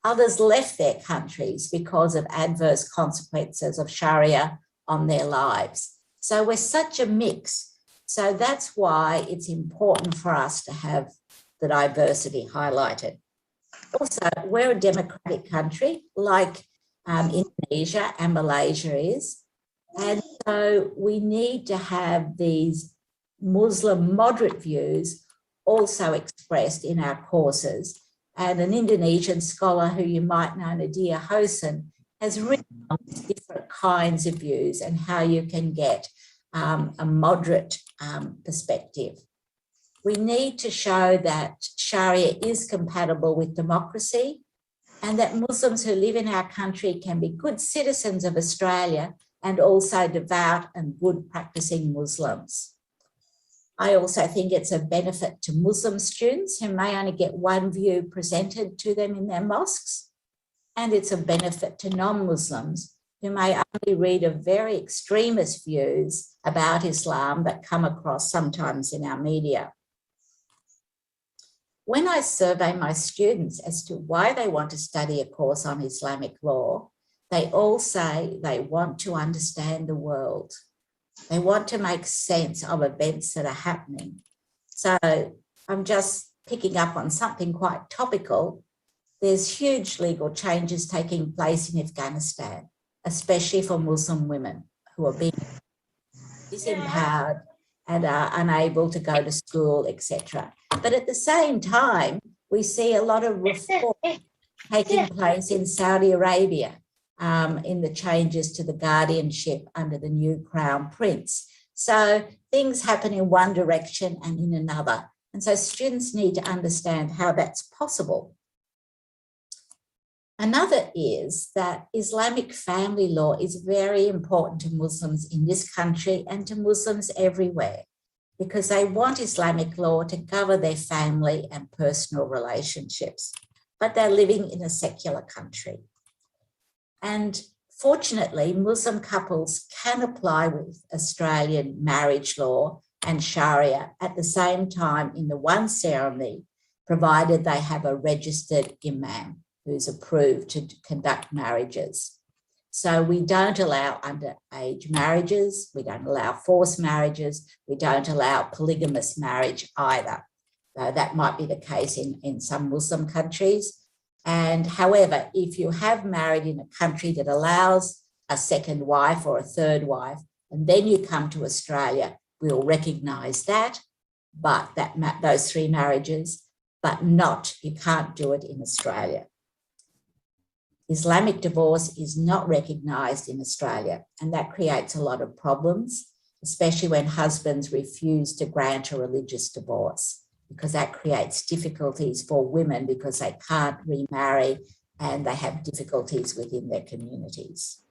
Others left their countries because of adverse consequences of Sharia on their lives. So we're such a mix. So that's why it's important for us to have the diversity highlighted. Also, we're a democratic country like Indonesia and Malaysia is. And so we need to have these Muslim moderate views also expressed in our courses. And an Indonesian scholar who you might know, Nadia Hosen, has written on different kinds of views and how you can get a moderate perspective. We need to show that Sharia is compatible with democracy and that Muslims who live in our country can be good citizens of Australia and also devout and good practicing Muslims. I also think it's a benefit to Muslim students who may only get one view presented to them in their mosques, and it's a benefit to non-Muslims who may only read of very extremist views about Islam that come across sometimes in our media. When I survey my students as to why they want to study a course on Islamic law, they all say they want to understand the world. They want to make sense of events that are happening. So I'm just picking up on something quite topical. There's huge legal changes taking place in Afghanistan, especially for Muslim women who are being disempowered and are unable to go to school, etc. But at the same time, we see a lot of reform taking place in Saudi Arabia in the changes to the guardianship under the new crown prince. So things happen in one direction and in another. And so students need to understand how that's possible. Another is that Islamic family law is very important to Muslims in this country and to Muslims everywhere, because they want Islamic law to govern their family and personal relationships, but they're living in a secular country. And fortunately, Muslim couples can apply with Australian marriage law and Sharia at the same time in the one ceremony, provided they have a registered imam who's approved to conduct marriages. So we don't allow underage marriages, we don't allow forced marriages, we don't allow polygamous marriage either. That might be the case in some Muslim countries. And however, if you have married in a country that allows a second wife or a third wife, and then you come to Australia, we'll recognise that, but those 3 marriages, but not, you can't do it in Australia. Islamic divorce is not recognised in Australia, and that creates a lot of problems, especially when husbands refuse to grant a religious divorce, because that creates difficulties for women because they can't remarry and they have difficulties within their communities.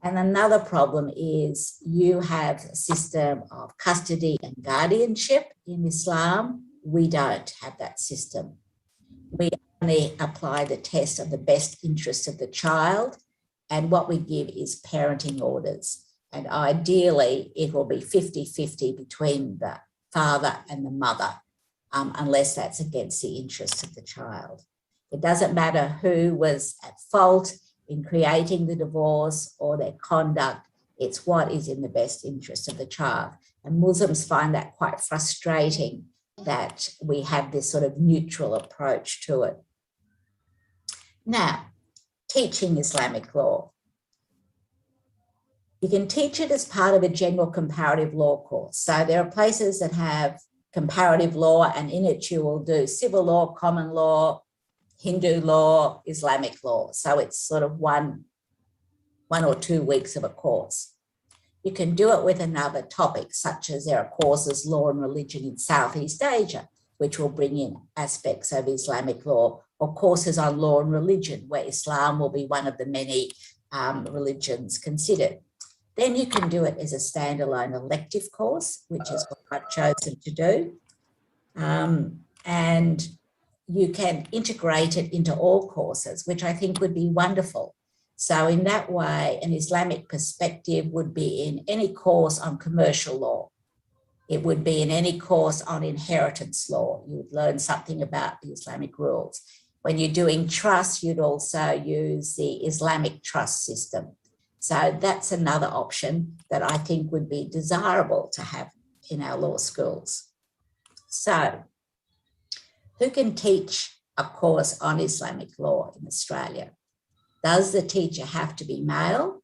And another problem is you have a system of custody and guardianship in Islam. We don't have that system. We only apply the test of the best interest of the child, and what we give is parenting orders. And ideally, it will be 50-50 between the father and the mother, unless that's against the interests of the child. It doesn't matter who was at fault in creating the divorce or their conduct, it's what is in the best interest of the child. And Muslims find that quite frustrating, that we have this sort of neutral approach to it. Now, teaching Islamic law. You can teach it as part of a general comparative law course. So there are places that have comparative law, and in it you will do civil law, common law, Hindu law, Islamic law. So it's sort of one or 2 weeks of a course. You can do it with another topic, such as there are courses, law and religion in Southeast Asia, which will bring in aspects of Islamic law, or courses on law and religion, where Islam will be one of the many religions considered. Then you can do it as a standalone elective course, which is what I've chosen to do. And you can integrate it into all courses, which I think would be wonderful. So in that way, an Islamic perspective would be in any course on commercial law. It would be in any course on inheritance law. You would learn something about the Islamic rules. When you're doing trust, you'd also use the Islamic trust system. So that's another option that I think would be desirable to have in our law schools. So who can teach a course on Islamic law in Australia? Does the teacher have to be male?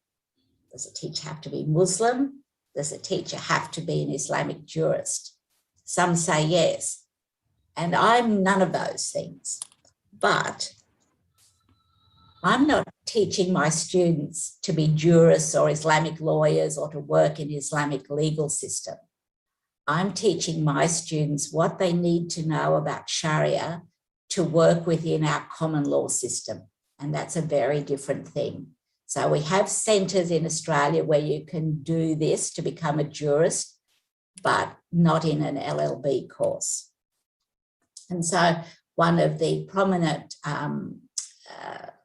Does the teacher have to be Muslim? Does the teacher have to be an Islamic jurist? Some say yes. And I'm none of those things. But I'm not teaching my students to be jurists or Islamic lawyers or to work in the Islamic legal system. I'm teaching my students what they need to know about Sharia to work within our common law system. And that's a very different thing. So we have centres in Australia where you can do this to become a jurist, but not in an LLB course. And so one of the prominent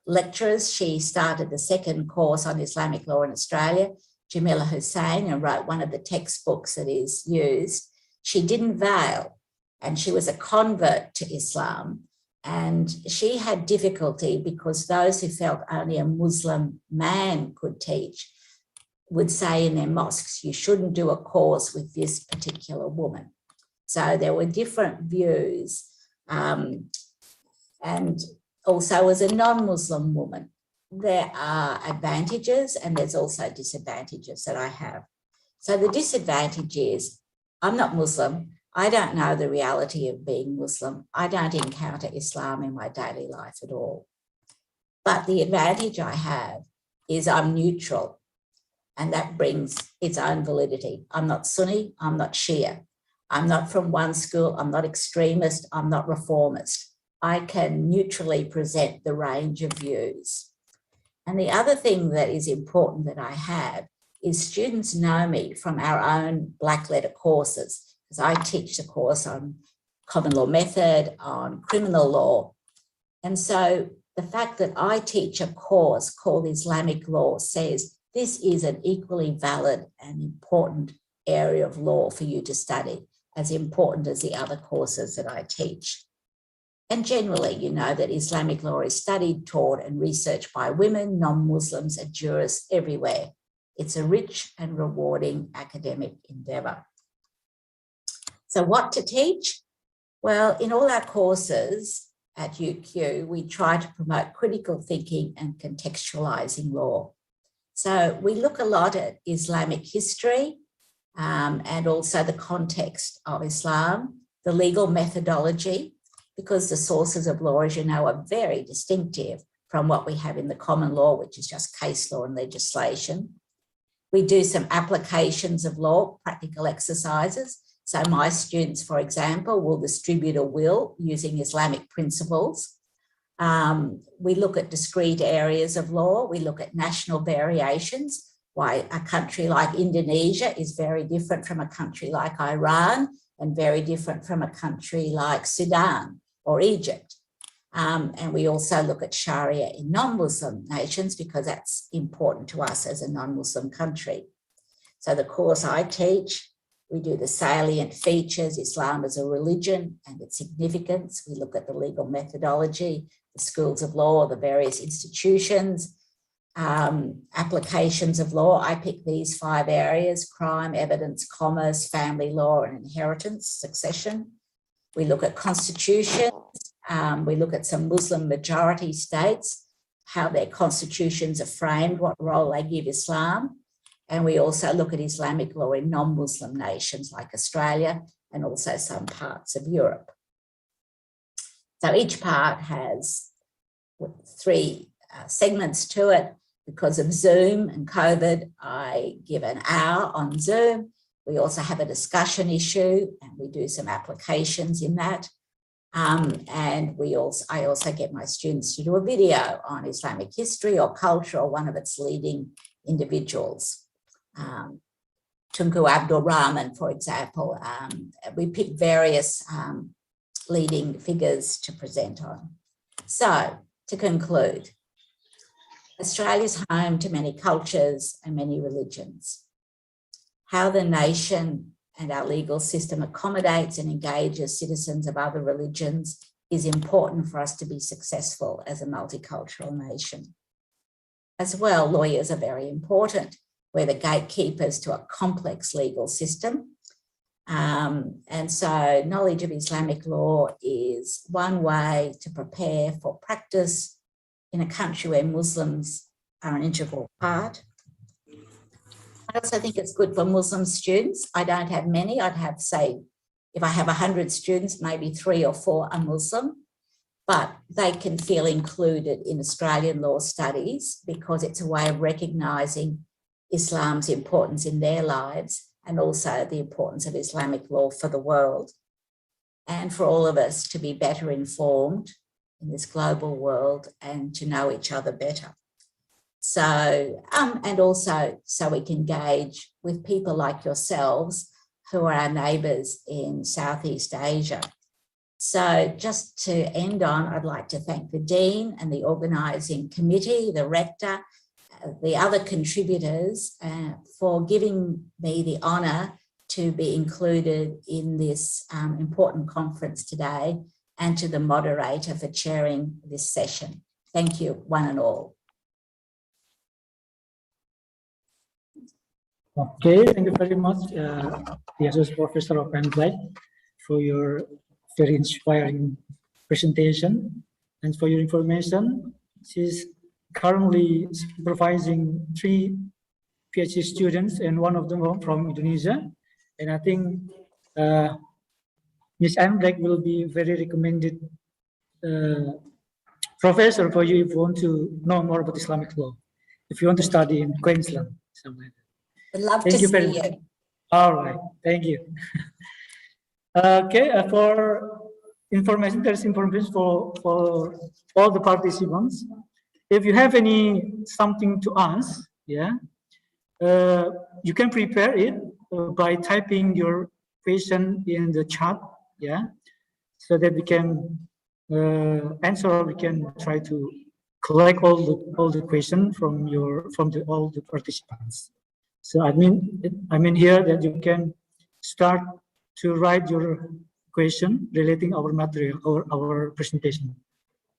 lecturers, she started the second course on Islamic law in Australia, Jamila Hussain, and wrote one of the textbooks that is used. She didn't veil, and she was a convert to Islam. And she had difficulty because those who felt only a Muslim man could teach would say in their mosques, you shouldn't do a course with this particular woman. So there were different views. And also as a non-Muslim woman, there are advantages and there's also disadvantages that I have. So the disadvantage is I'm not Muslim. I don't know the reality of being Muslim. I don't encounter Islam in my daily life at all. But the advantage I have is I'm neutral, and that brings its own validity. I'm not Sunni, I'm not Shia. I'm not from one school, I'm not extremist, I'm not reformist. I can neutrally present the range of views. And the other thing that is important that I have is students know me from our own black letter courses, because I teach the course on common law method, on criminal law. And so the fact that I teach a course called Islamic law says this is an equally valid and important area of law for you to study, as important as the other courses that I teach. And generally, you know that Islamic law is studied, taught, and researched by women, non-Muslims, and jurists everywhere. It's a rich and rewarding academic endeavour. So what to teach? Well, in all our courses, at UQ, we try to promote critical thinking and contextualizing law. So we look a lot at Islamic history and also the context of Islam, the legal methodology, because the sources of law, as you know, are very distinctive from what we have in the common law, which is just case law and legislation. We do some applications of law, practical exercises. So my students, for example, will distribute a will using Islamic principles. We look at discrete areas of law. We look at national variations, why a country like Indonesia is very different from a country like Iran and very different from a country like Sudan or Egypt. And we also look at Sharia in non-Muslim nations because that's important to us as a non-Muslim country. So the course I teach, we do the salient features, Islam as a religion and its significance. We look at the legal methodology, the schools of law, the various institutions, applications of law. I pick these 5 areas: crime, evidence, commerce, family law, and inheritance, succession. We look at constitutions. We look at some Muslim majority states, how their constitutions are framed, what role they give Islam. And we also look at Islamic law in non-Muslim nations like Australia and also some parts of Europe. So each part has 3 segments to it. Because of Zoom and COVID, I give an hour on Zoom. We also have a discussion issue and we do some applications in that. And I also get my students to do a video on Islamic history or culture or one of its leading individuals. Tunku Abdul Rahman, for example. We pick various leading figures to present on. So, to conclude, Australia is home to many cultures and many religions. How the nation and our legal system accommodates and engages citizens of other religions is important for us to be successful as a multicultural nation. As well, lawyers are very important. We're the gatekeepers to a complex legal system. And so knowledge of Islamic law is one way to prepare for practice in a country where Muslims are an integral part. I also think it's good for Muslim students. I don't have many. I'd have, say, if I have 100 students, maybe 3 or 4 are Muslim, but they can feel included in Australian law studies because it's a way of recognising Islam's importance in their lives and also the importance of Islamic law for the world, and for all of us to be better informed in this global world and to know each other better. So, and also so we can engage with people like yourselves who are our neighbours in Southeast Asia. So just to end on, I'd like to thank the Dean and the organising committee, the Rector, the other contributors for giving me the honour to be included in this important conference today, and to the moderator for chairing this session. Thank you, one and all. Okay, thank you very much, the Associate Professor of Law, for your very inspiring presentation. And for your information, she's currently supervising 3 PhD students, and one of them from Indonesia. And I think Ms. Amrek will be very recommended professor for you if you want to know more about Islamic law, if you want to study in Queensland, somewhere. I'd love Thank to you see very you. much. All right, thank you. Okay, for information, there's information for all the participants. If you have something to ask, yeah, you can prepare it by typing your question in the chat, yeah, so that we can answer, or we can try to collect all the questions from all the participants. So I mean here that you can start to write your question relating our material or our presentation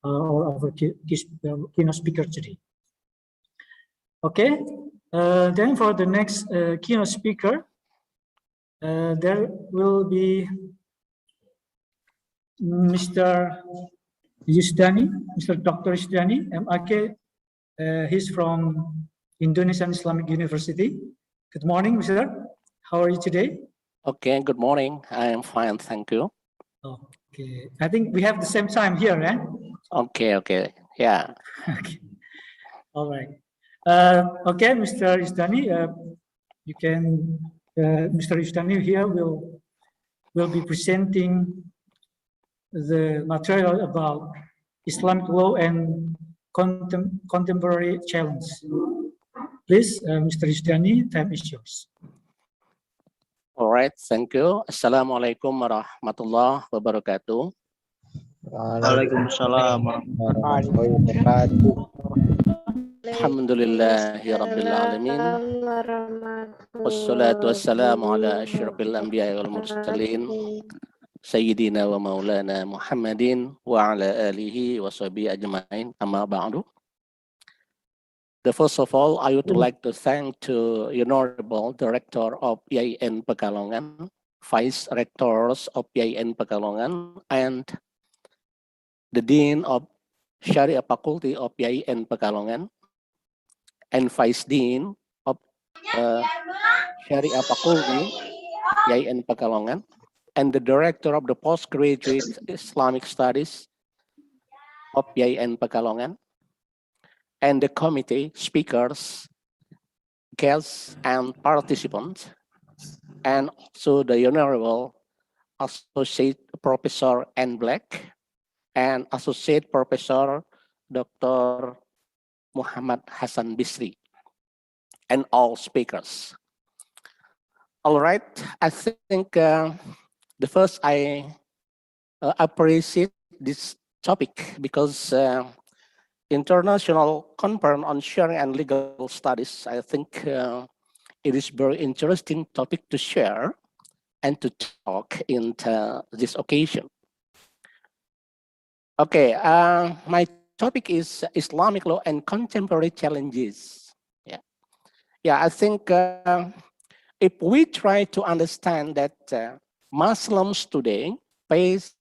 or our keynote speaker today. Okay, then for the next keynote speaker, there will be Mr. Yusdani, Mr. Dr. Yusdani, MAK. He's from Indonesian Islamic University. Good morning, Mr. How are you today? Okay, good morning. I am fine, thank you. Okay, I think we have the same time here, eh? Okay, yeah. Okay, all right. Okay, Mr. Yusdani, you can, Mr. Yusdani here will be presenting the material about Islamic law and contemporary challenge. Please, Mr. Yusdani, time is yours. All right, thank you. Assalamualaikum warahmatullahi wabarakatuh. Waalaikumsalam warahmatullahi wabarakatuh. Alhamdulillahi rabbil alamin. Wassalatu wassalamu ala asyrafil anbiya wal mursalin. Sayyidina wa maulana Muhammadin wa ala alihi wa sahbihi ajma'in. Amma ba'du. First of all, I would like to thank to Honorable Director of IAIN Pekalongan, Vice Rectors of IAIN Pekalongan, and the Dean of Sharia Faculty of IAIN Pekalongan, and Vice Dean of Sharia Faculty IAIN Pekalongan, and the Director of the Postgraduate Islamic Studies of IAIN Pekalongan, and the committee, speakers, guests, and participants, and also the Honorable Associate Professor N. Black and Associate Professor Dr. Muhammad Hassan Bisri, and all speakers. All right, I think the first I appreciate this topic because International Conference on Sharia and Legal Studies, I think it is very interesting topic to share and to talk in this occasion. Okay, my topic is Islamic law and contemporary challenges. Yeah, I think if we try to understand that Muslims today face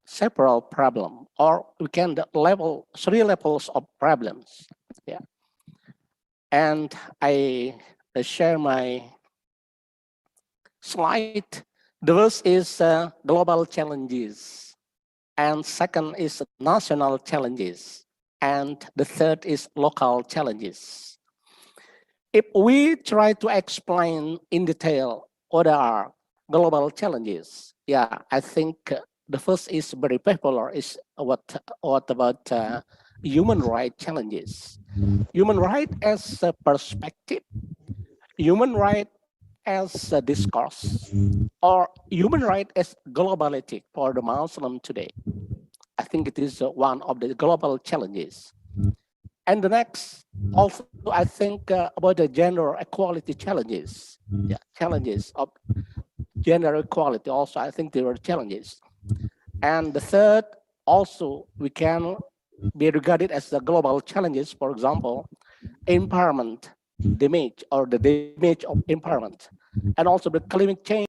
several problems, or we can level 3 levels of problems. Yeah, and I share my slide. The first is global challenges, and second is national challenges, and the third is local challenges. If we try to explain in detail what are global challenges, yeah, I think the first is very popular is what about human rights challenges. Human rights as a perspective, human rights as a discourse, or human rights as globality for the Muslim today. I think it is one of the global challenges. And the next, also, I think about the gender equality challenges. Yeah, challenges of gender equality also, I think there are challenges. And the third, also, we can be regarded as the global challenges, for example, empowerment, damage, or the damage of empowerment, and also the climate change.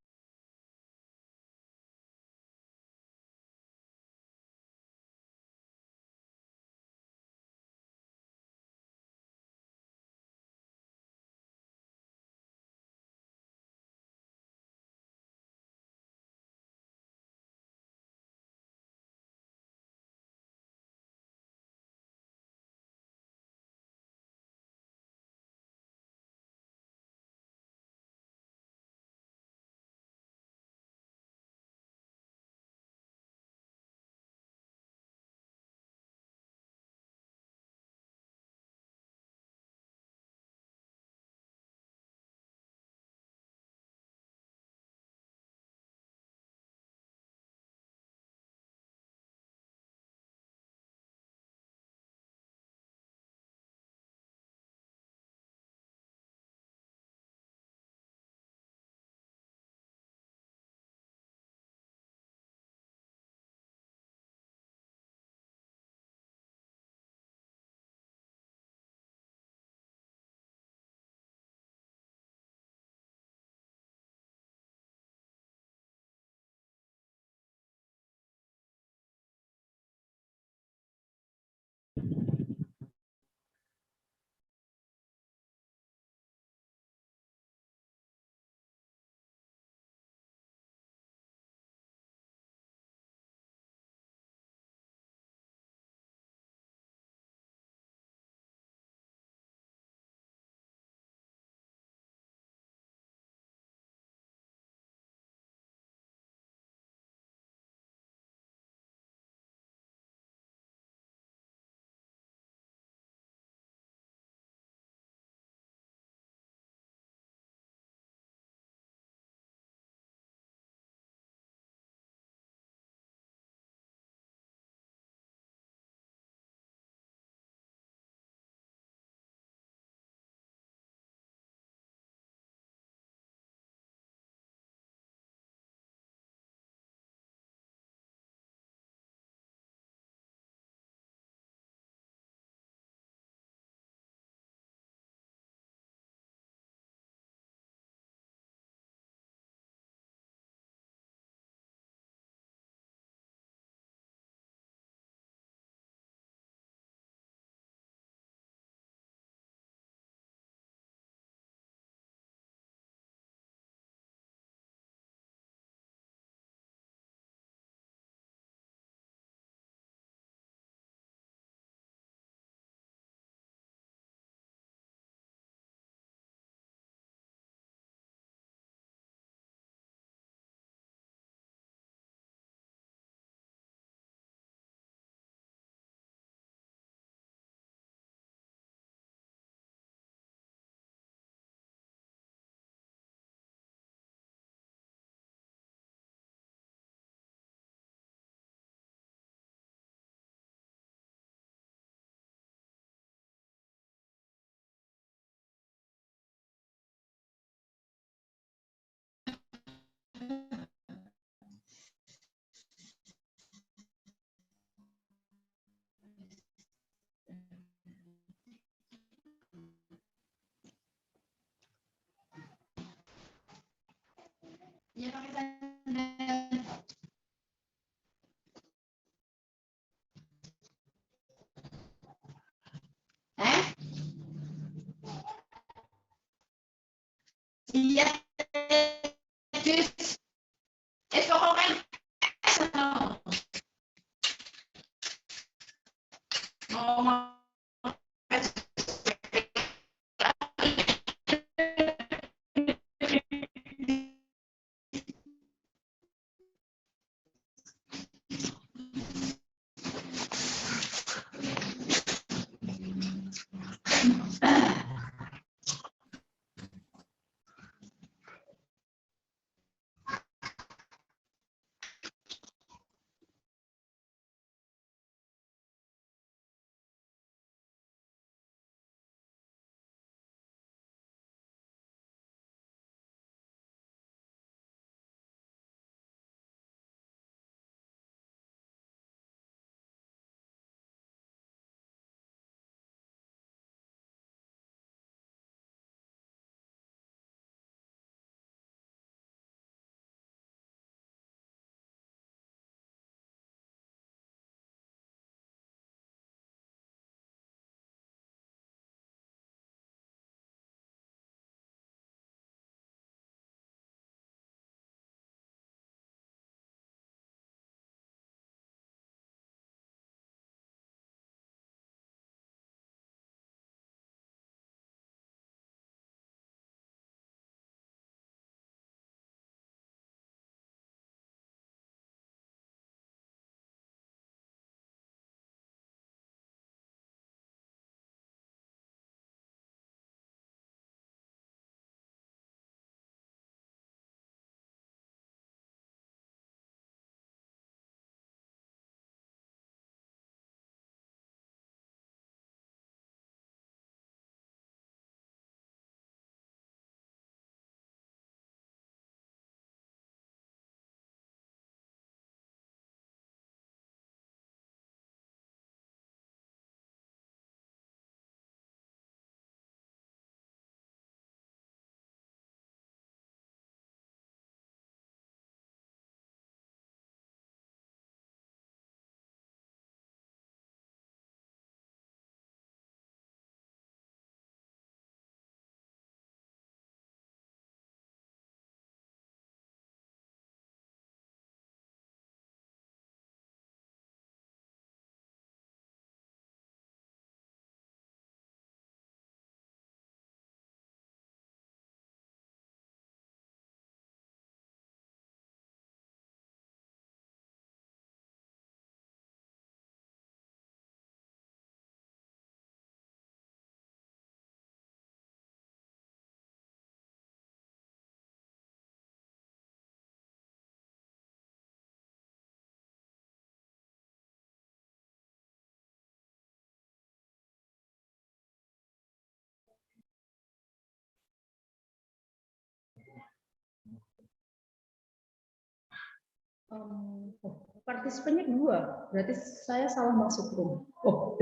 Partisipannya dua, berarti saya salah masuk room. Oh,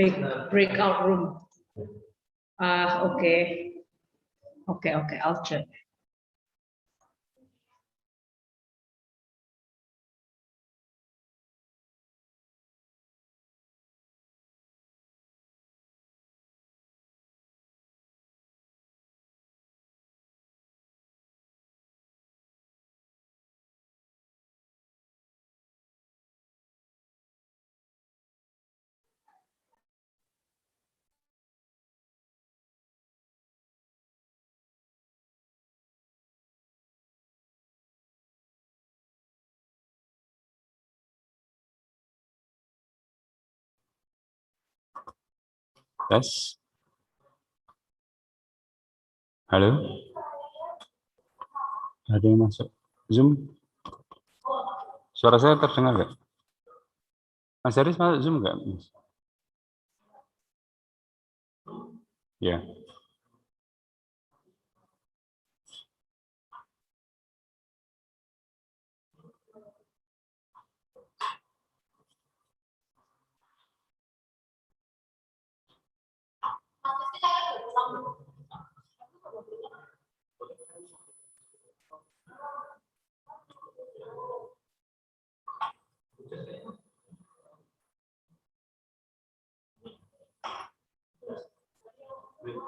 breakout room. Oke. Oke, I'll check. Tes. Halo. Ada yang masuk Zoom? Suara saya terdengar nggak? Mas Haris masuk Zoom nggak? Ya.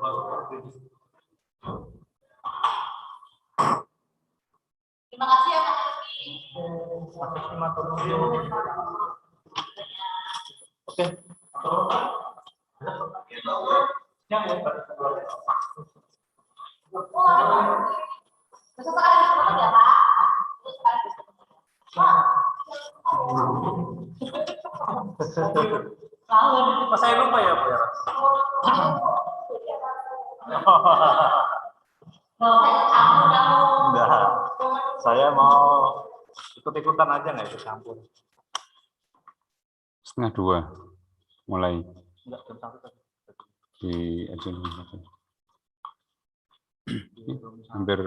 Terima kasih ya Mas Rizky. Oke. Mas saya lupa ya, Bu ya. Enggak, saya mau ikut-ikutan aja, nggak ikut campur. 1:30 mulai Enggak, jam 1 di agen. Hampir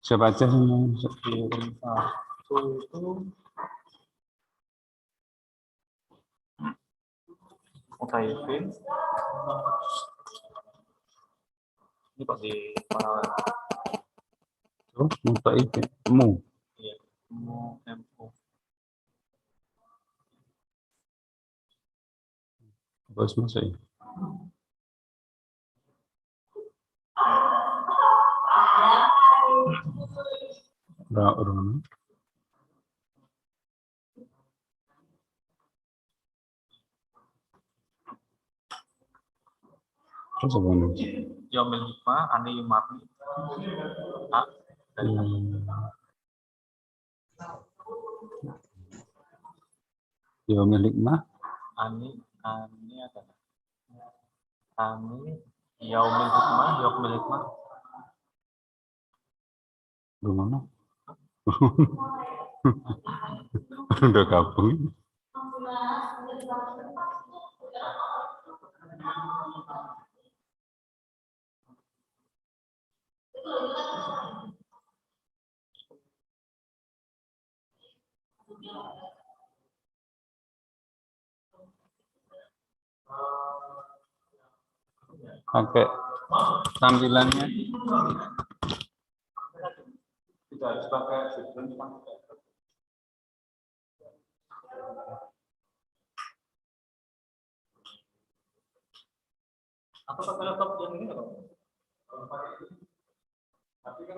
siapa aja semua itu Mutaifin ini Pak di Paralel. Mutaifin mu. Iya, mu. Bos masa ya? Orang terus apa nih? Yaumil Hikmah, Ani Yumarni. Yaumil Hikmah. Ani ada. Ani Yaumil Hikmah. Gimana? Udah gabung. Pakai tampilannya Tidak harus pakai atau pakai laptop yang ini nggak? Tapi kan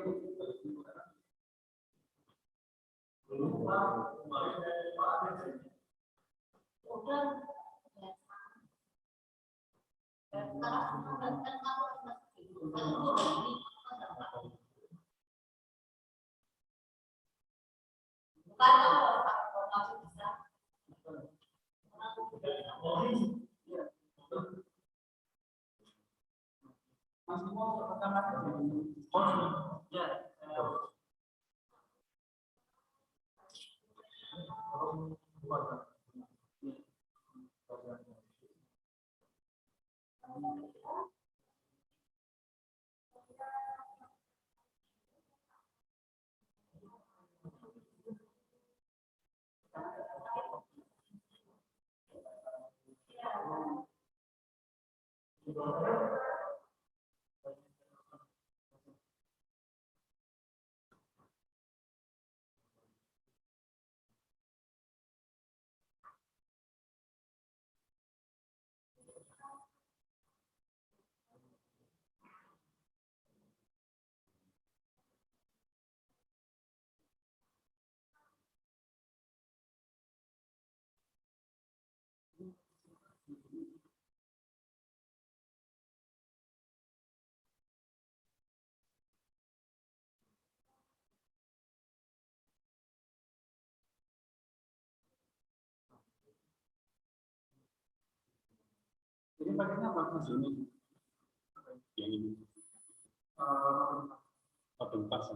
ini pakainya apa Mas Joni? Yang ini. Open pass.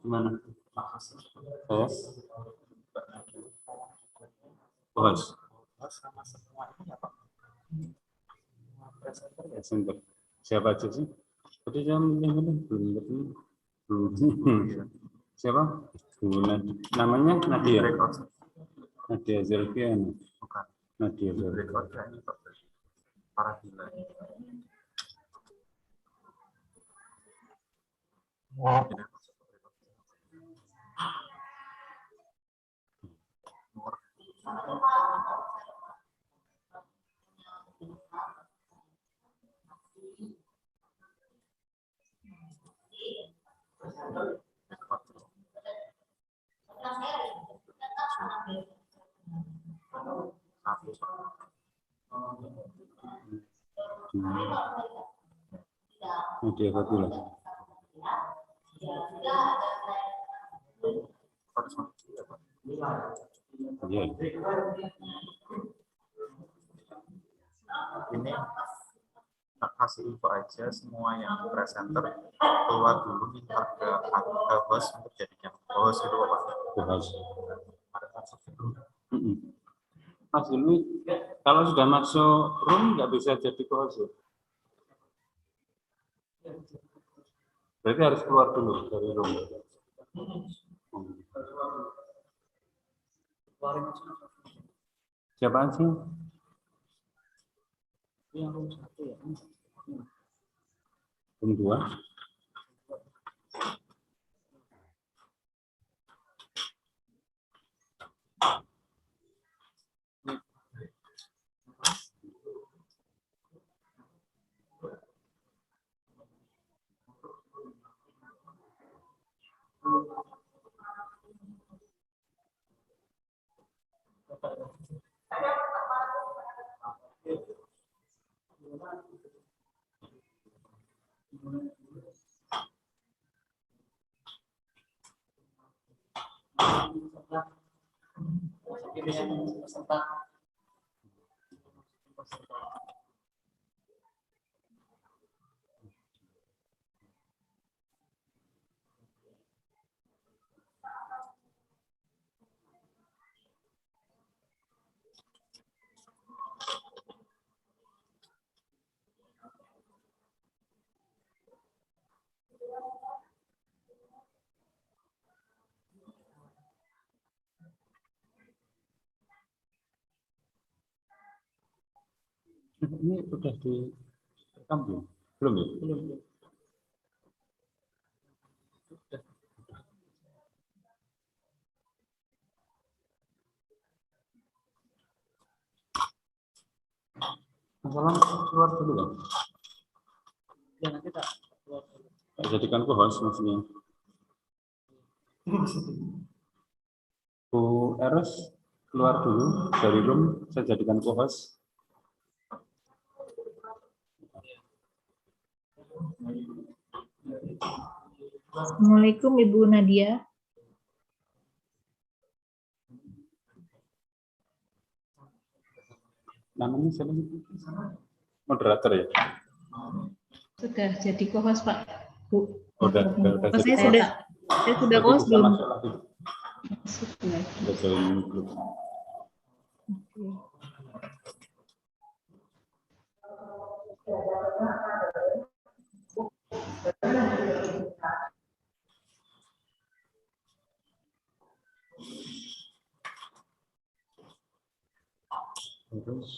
Gimana? Saya? Bos. Sama semua ini apa? Presenter. Siapa aja sih? Tadi yang belum. Siapa? Namanya Nadia. Nadia Zelvian. Bukan. Nadia Zelvian. Berikutnya ini Paralel. Nadia Fadila. Iya. Ini tak kasih info aja, semua yang presenter keluar dulu minta ke host untuk jadikan host itu apa? Host. Mas ini kalau sudah masuk room nggak bisa jadi host. Berarti harus keluar dulu dari room. Siapa sih? Yang room 1 ya. Room 2. Ini sudah direkam belum? Belum ya? Belum. Masalah keluar dulu kan? Ya nanti tak keluar dulu. Jadikan ku host maksudnya. Bu Eros keluar dulu dari room, saya jadikan ku host. Assalamualaikum Ibu Nadia. Namanya siapa? Moderator ya? Sudah jadi co-host Pak. Bu. Udah Saya sudah Berarti co-host bisa belum? masuk lagi. Masuk lagi. Udah join grup. Terus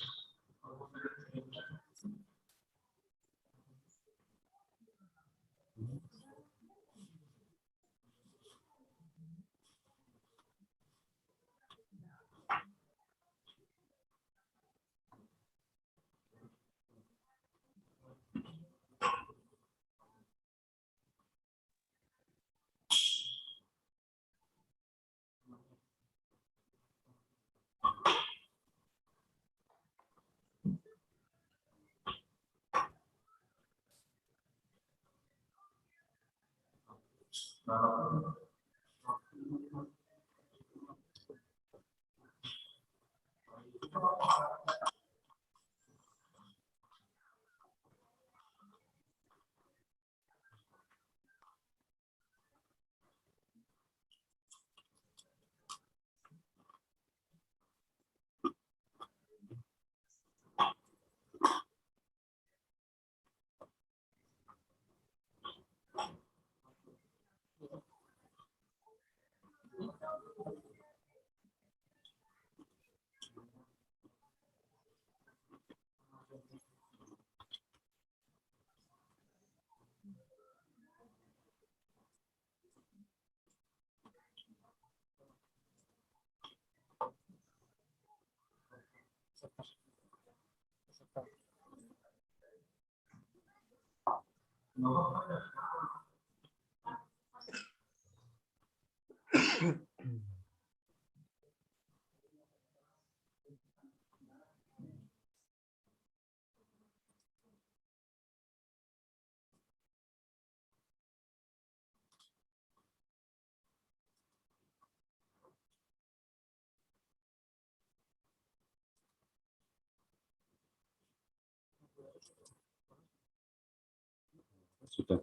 sudah.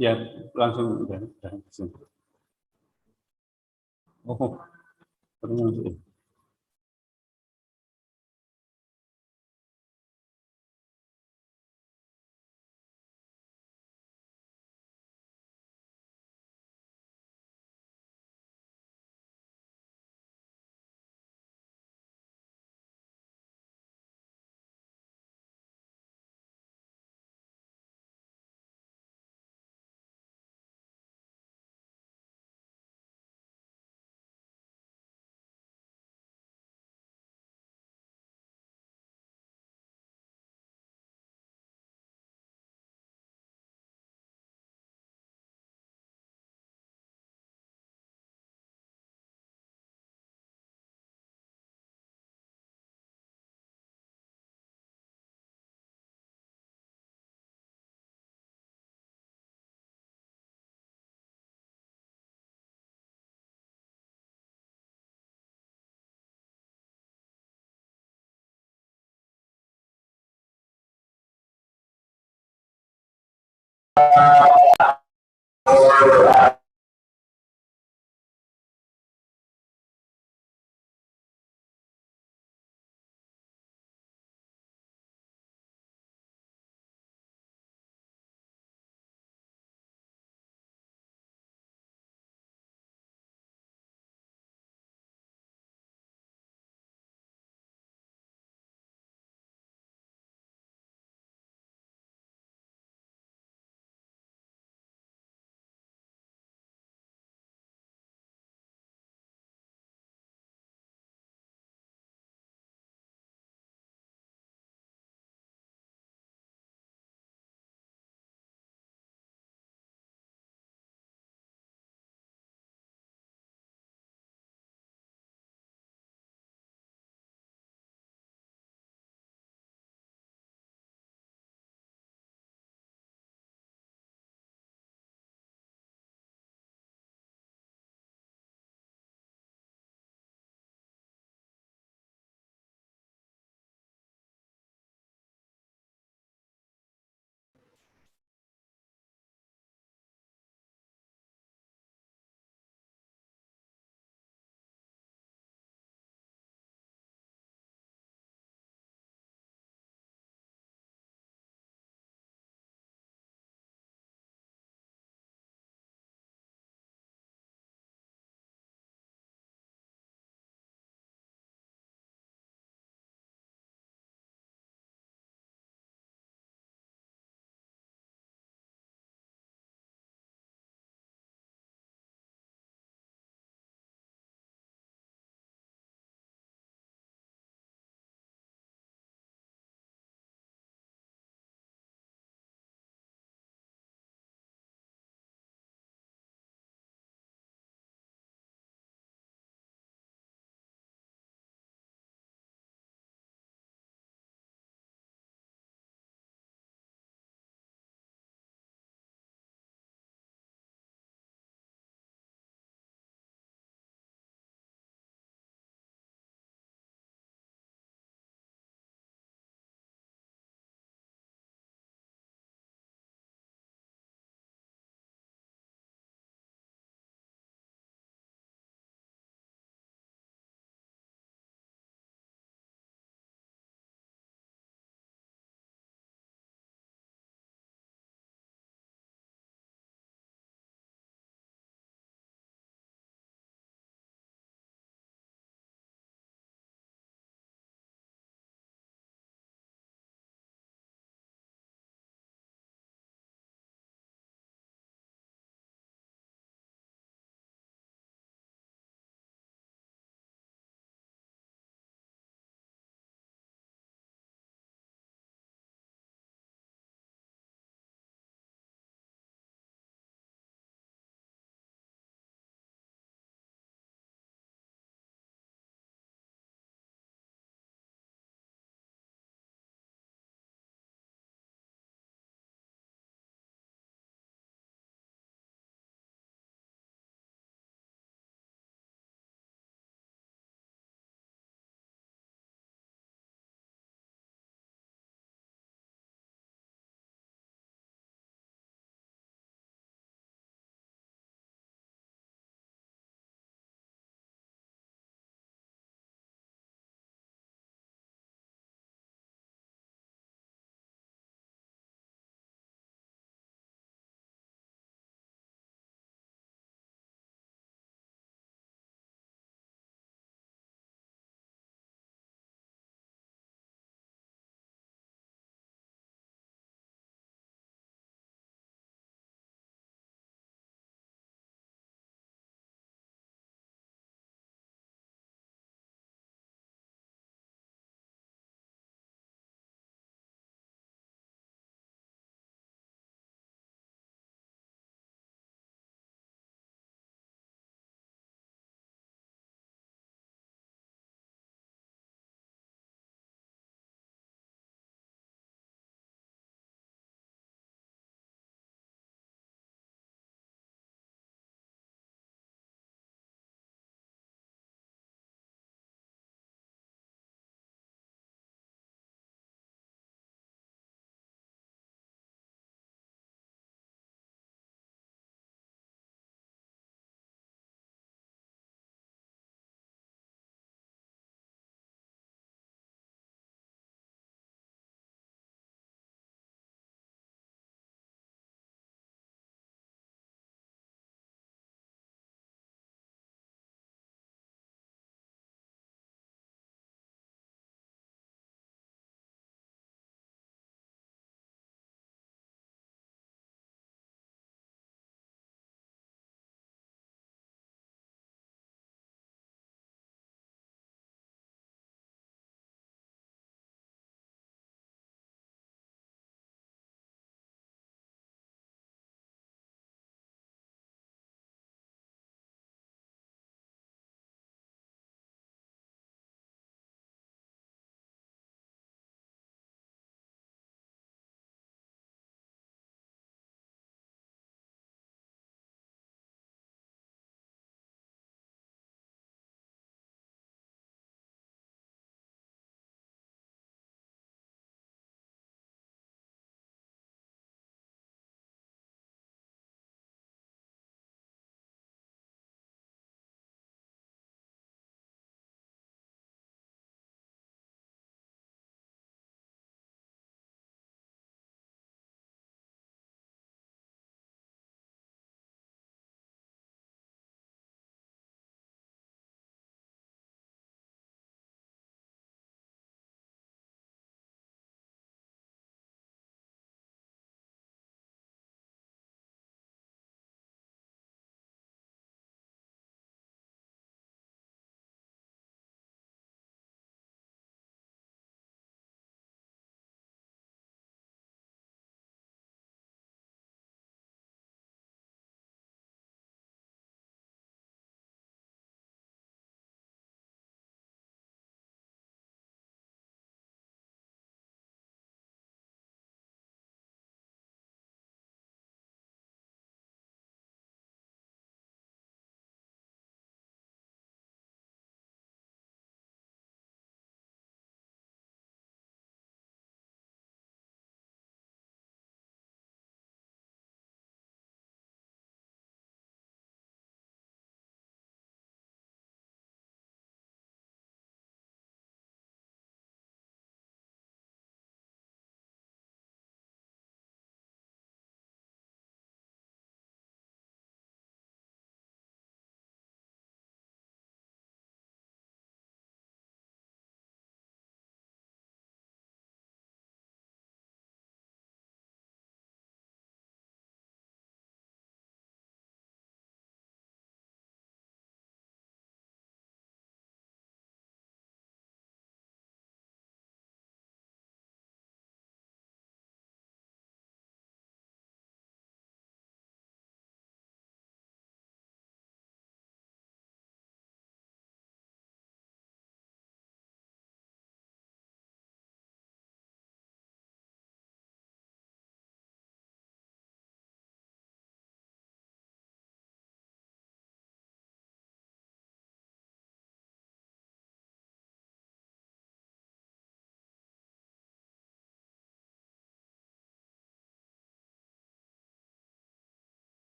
Ya, langsung udah. Oh, baru masuk ya?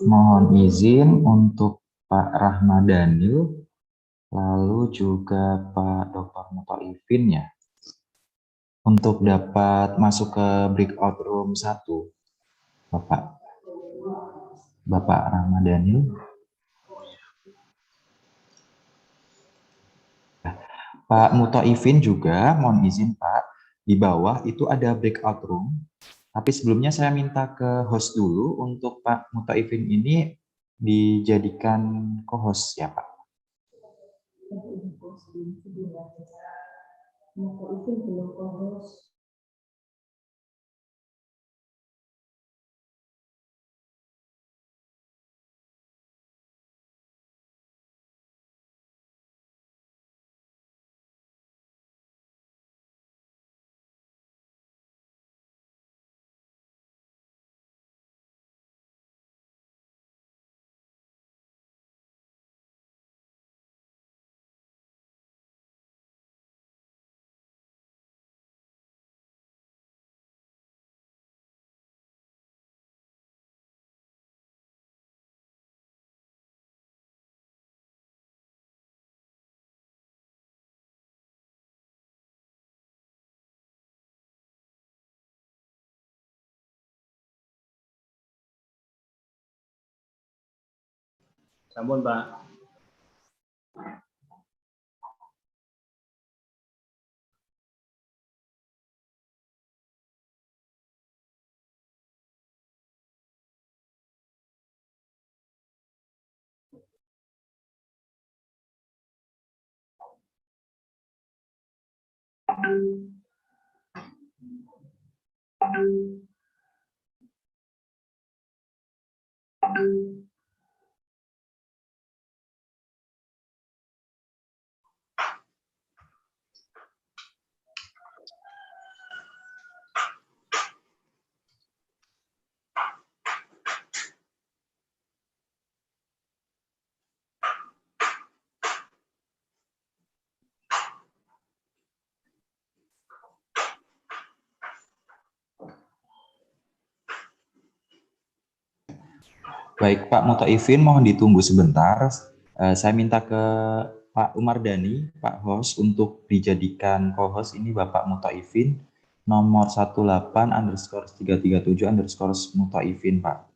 Mohon izin untuk Pak Rahmadhanil, lalu juga Pak Dr. Mutaifin ya, untuk dapat masuk ke breakout room 1, Bapak Rahmadhanil. Pak Mutaifin juga, mohon izin Pak, di bawah itu ada breakout room. Tapi sebelumnya saya minta ke host dulu untuk Pak Mutaifin ini dijadikan co-host ya Pak. Sampun, Pak. Baik Pak Mutaifin, mohon ditunggu sebentar. Saya minta ke Pak Umar Dhani, Pak host, untuk dijadikan co-host ini Bapak Mutaifin, nomor 18_337_ Pak.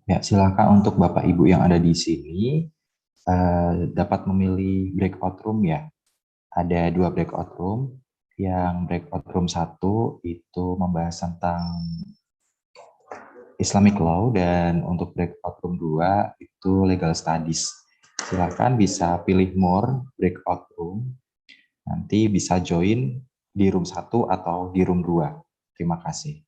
Ya, silakan untuk Bapak Ibu yang ada di sini dapat memilih breakout room ya. Ada 2 breakout room. Yang breakout room 1 itu membahas tentang Islamic Law, dan untuk breakout room 2 itu Legal Studies. Silakan bisa pilih more breakout room. Nanti bisa join di room 1 atau di room 2. Terima kasih.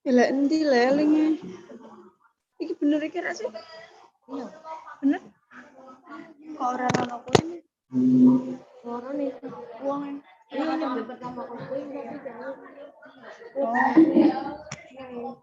Lah endi lelinge? Iki bener iki ra sih? Iya. Bener? Kok ora ono kuwi? Ora nih. Uang. Iya yang pertama kuwi tapi jangan. Oh.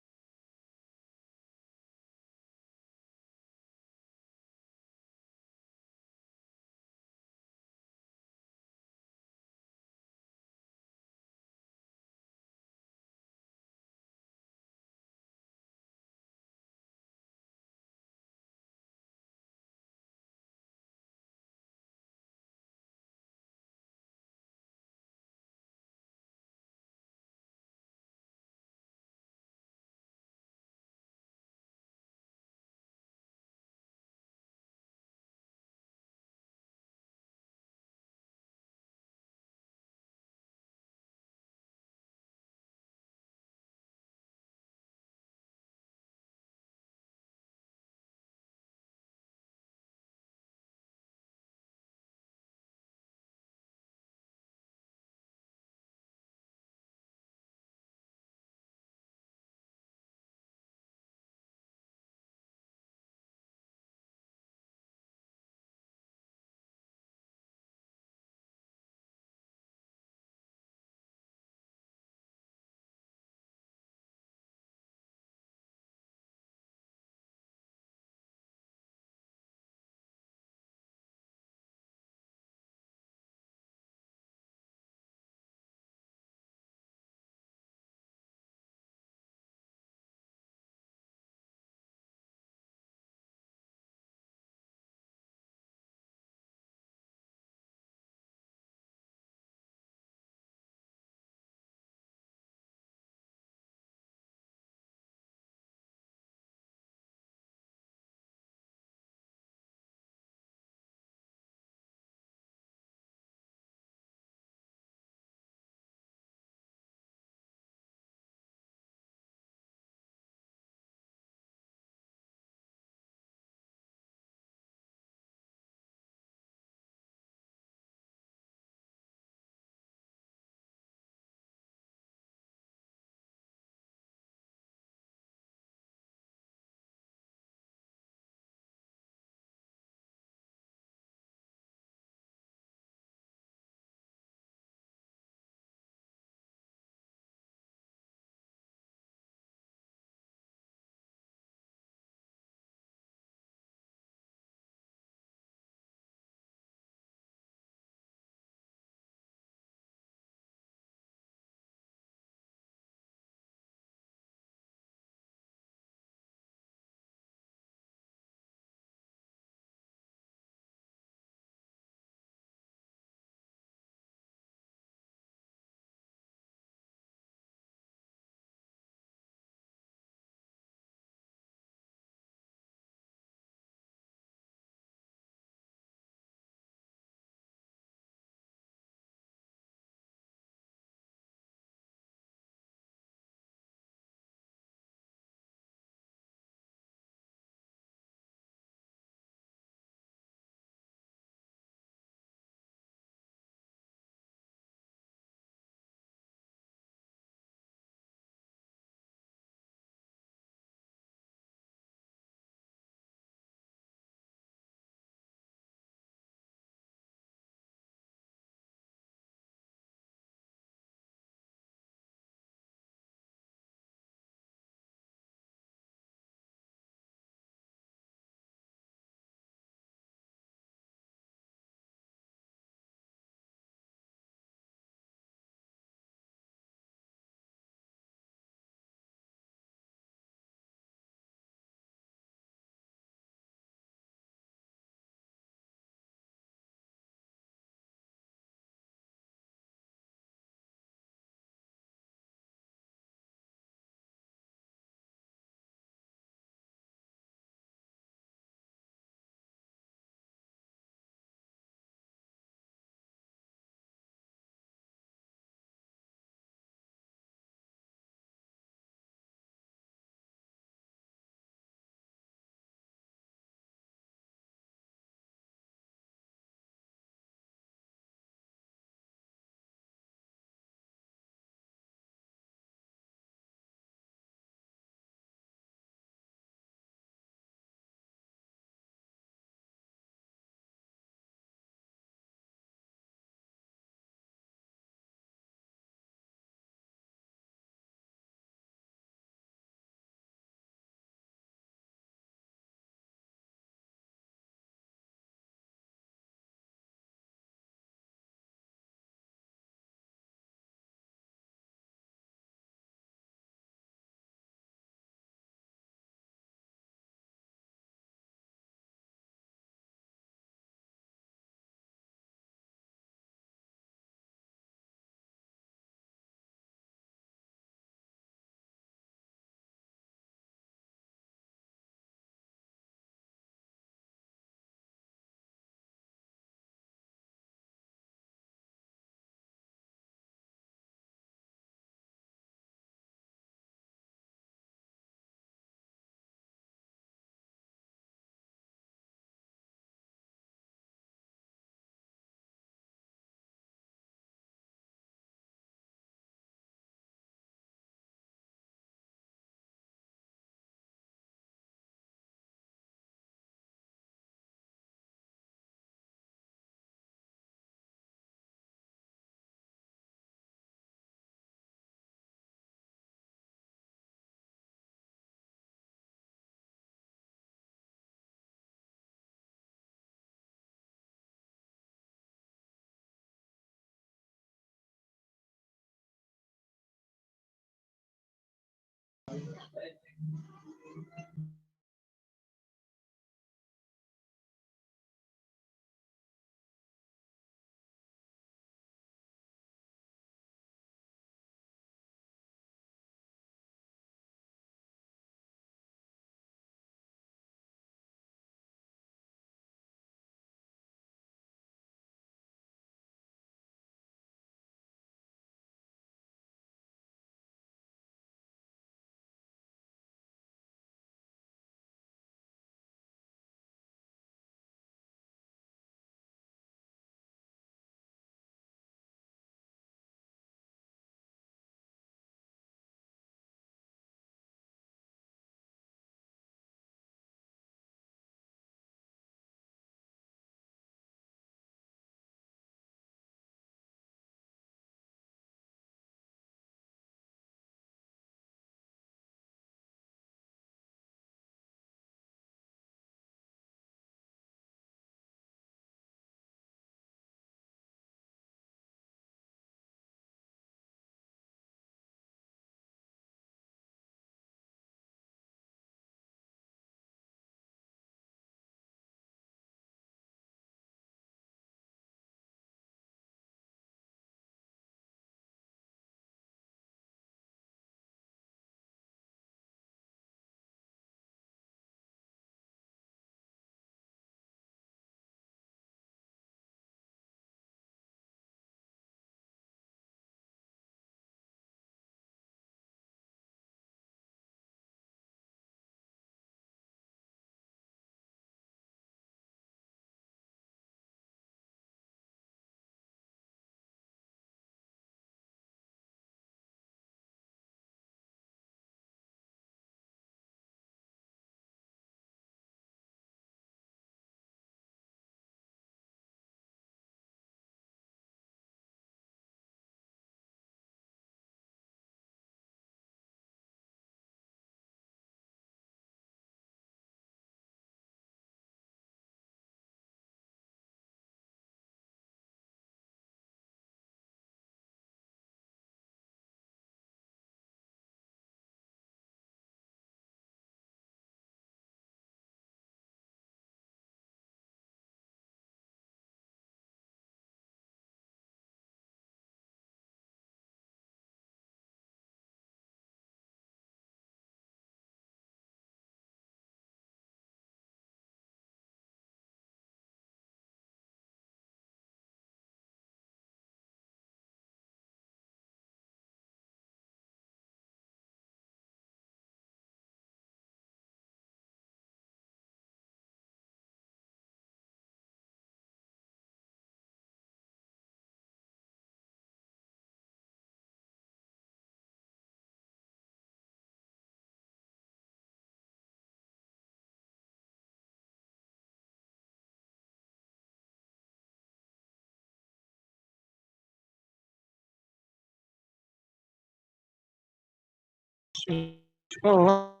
Well,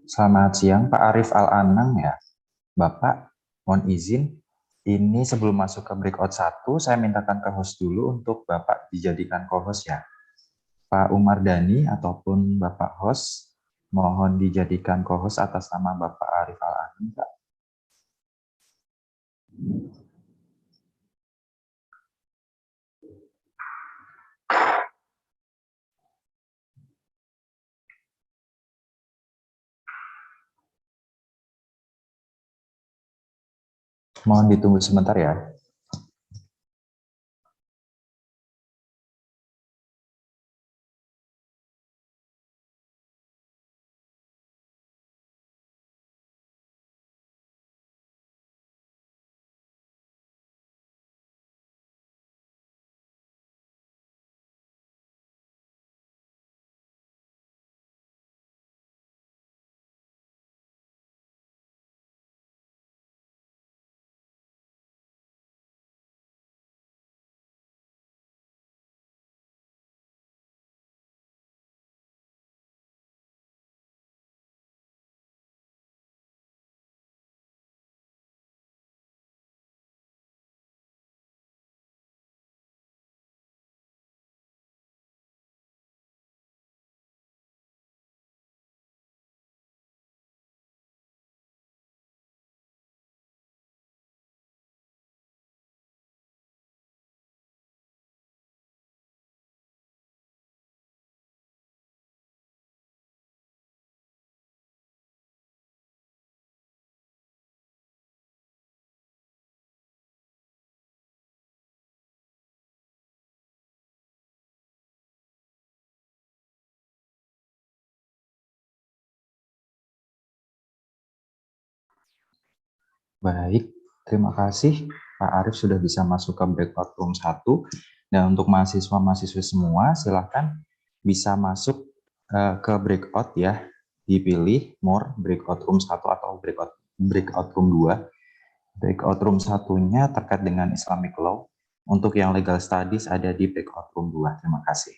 Selamat siang Pak Arif Al-Anang ya. Bapak, mohon izin, ini sebelum masuk ke breakout 1, saya mintakan ke host dulu untuk Bapak dijadikan co-host ya. Pak Umar Dhani ataupun Bapak host, mohon dijadikan co-host atas nama Bapak Arif Al-Anang, Pak. Mohon ditunggu sebentar ya. Baik, terima kasih Pak Arif sudah bisa masuk ke breakout room 1. Dan untuk mahasiswa-mahasiswa semua, silahkan bisa masuk ke breakout ya. Dipilih more breakout room 1 atau breakout room 2. Breakout room satunya terkait dengan Islamic Law. Untuk yang legal studies ada di breakout room 2. Terima kasih.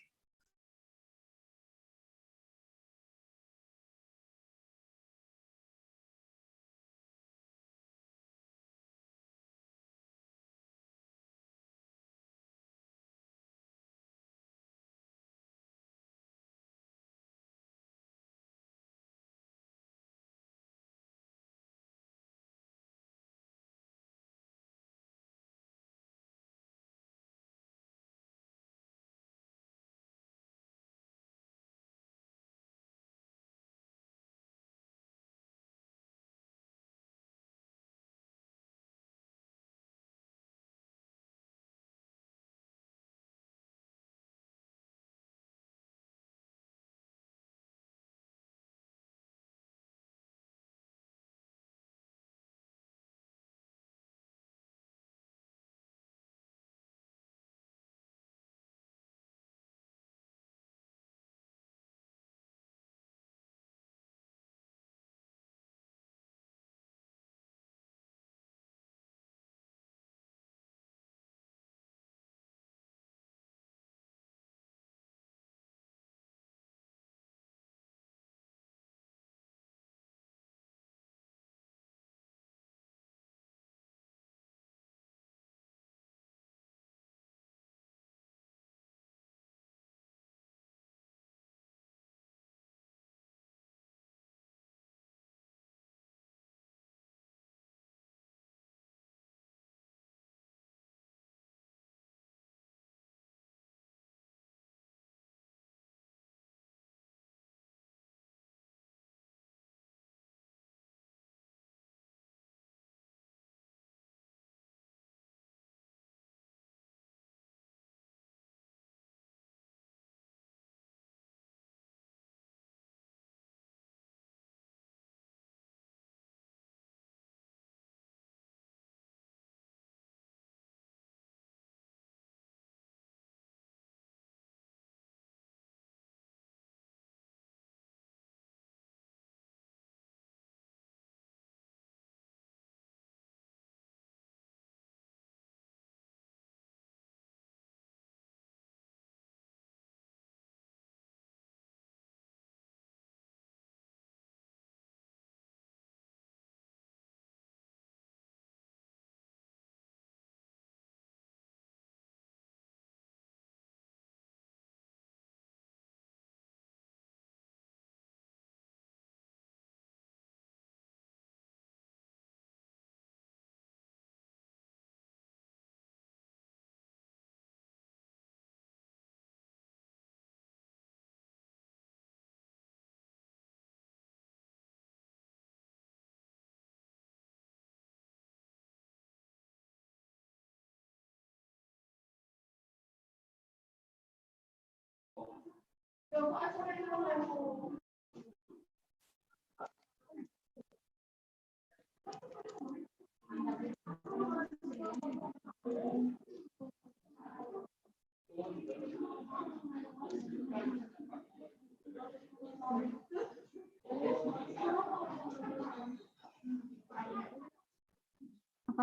Apa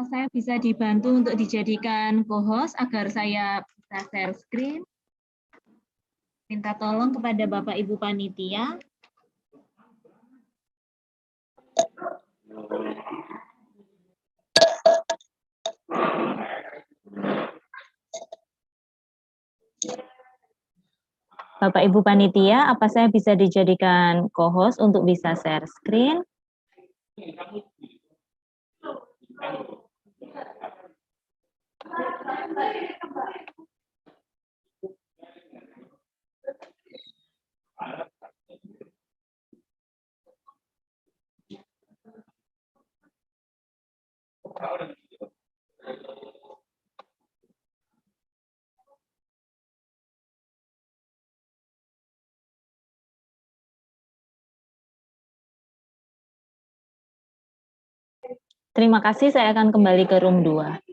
saya bisa dibantu untuk dijadikan co-host agar saya bisa share screen? Minta tolong kepada Bapak Ibu Panitia. Bapak Ibu Panitia, apa saya bisa dijadikan co-host untuk bisa share screen? Terima kasih, saya akan kembali ke room 2.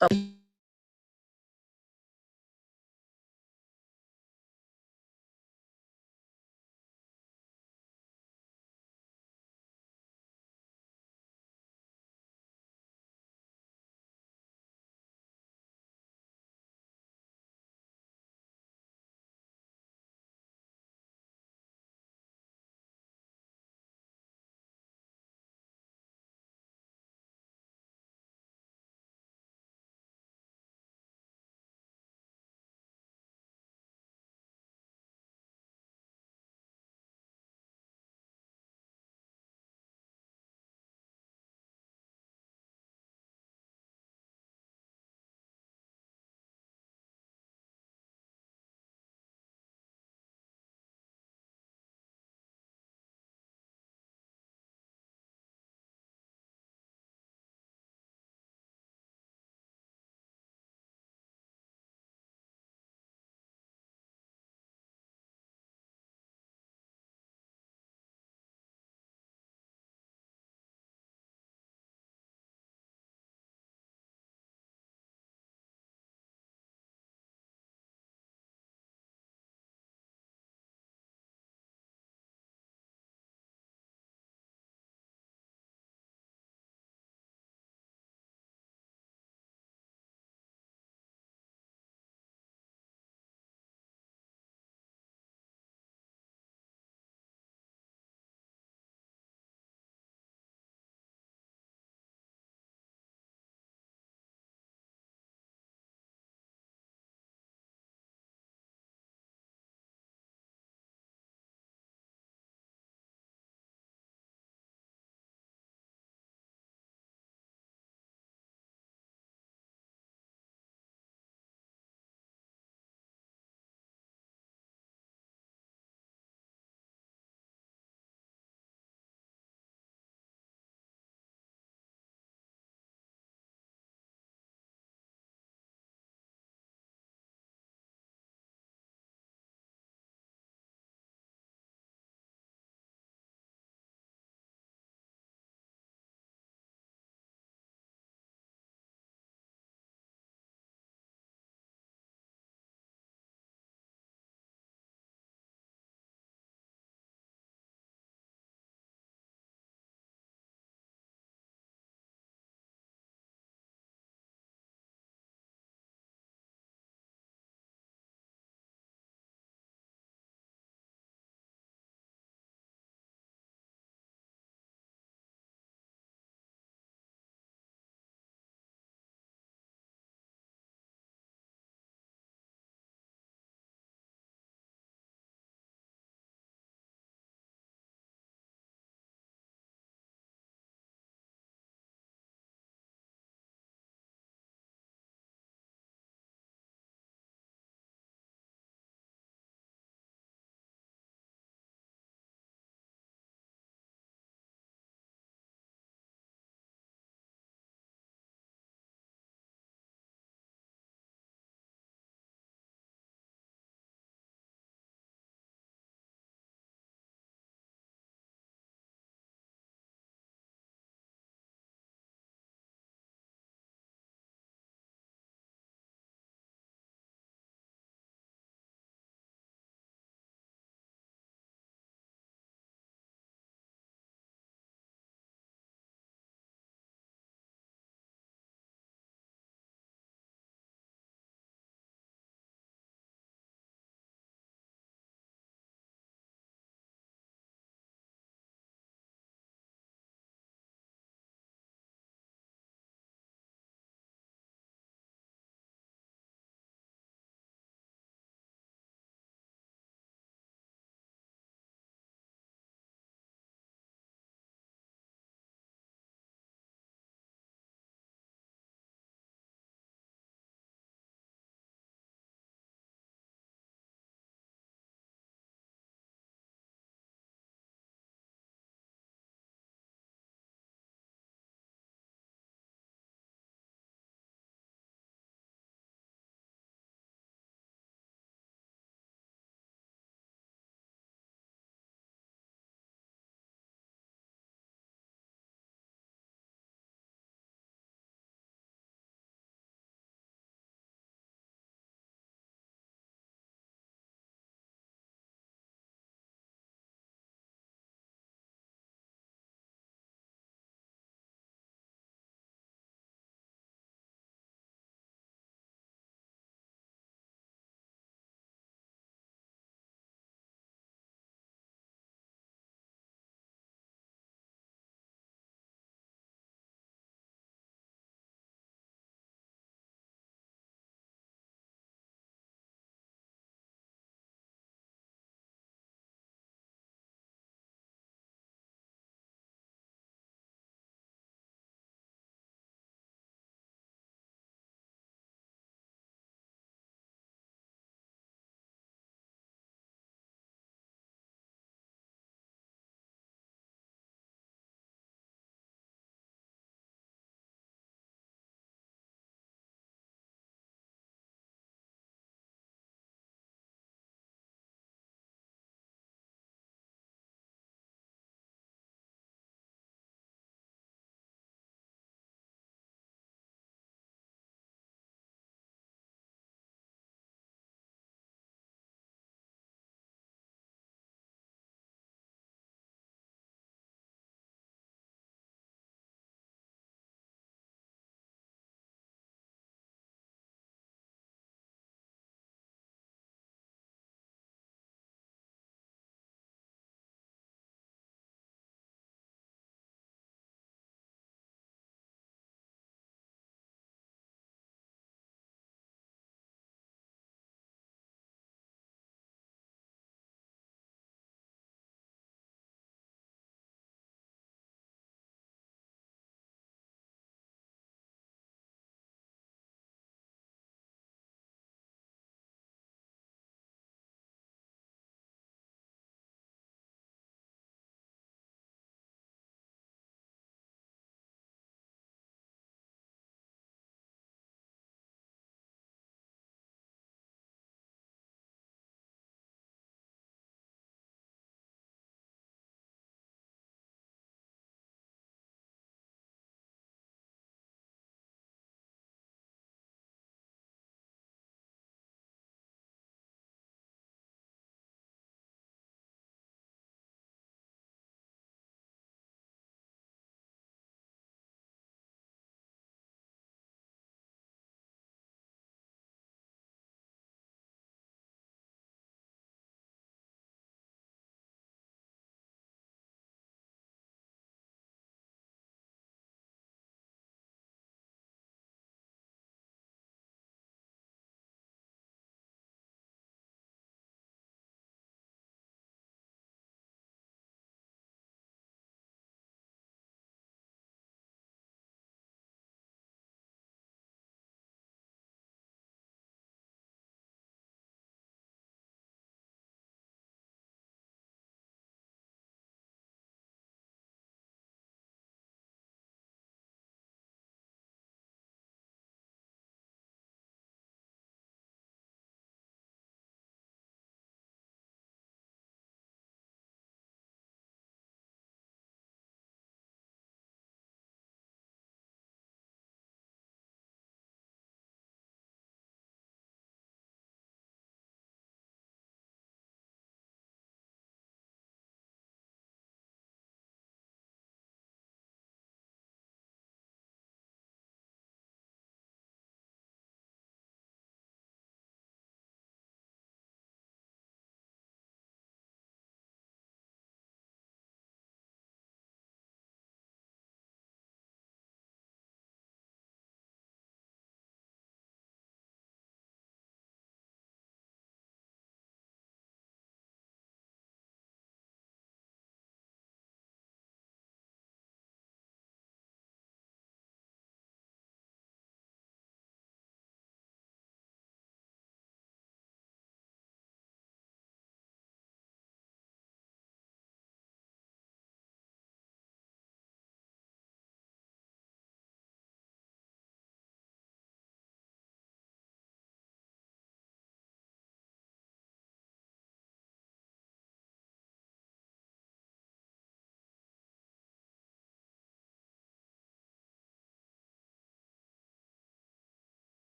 Tapi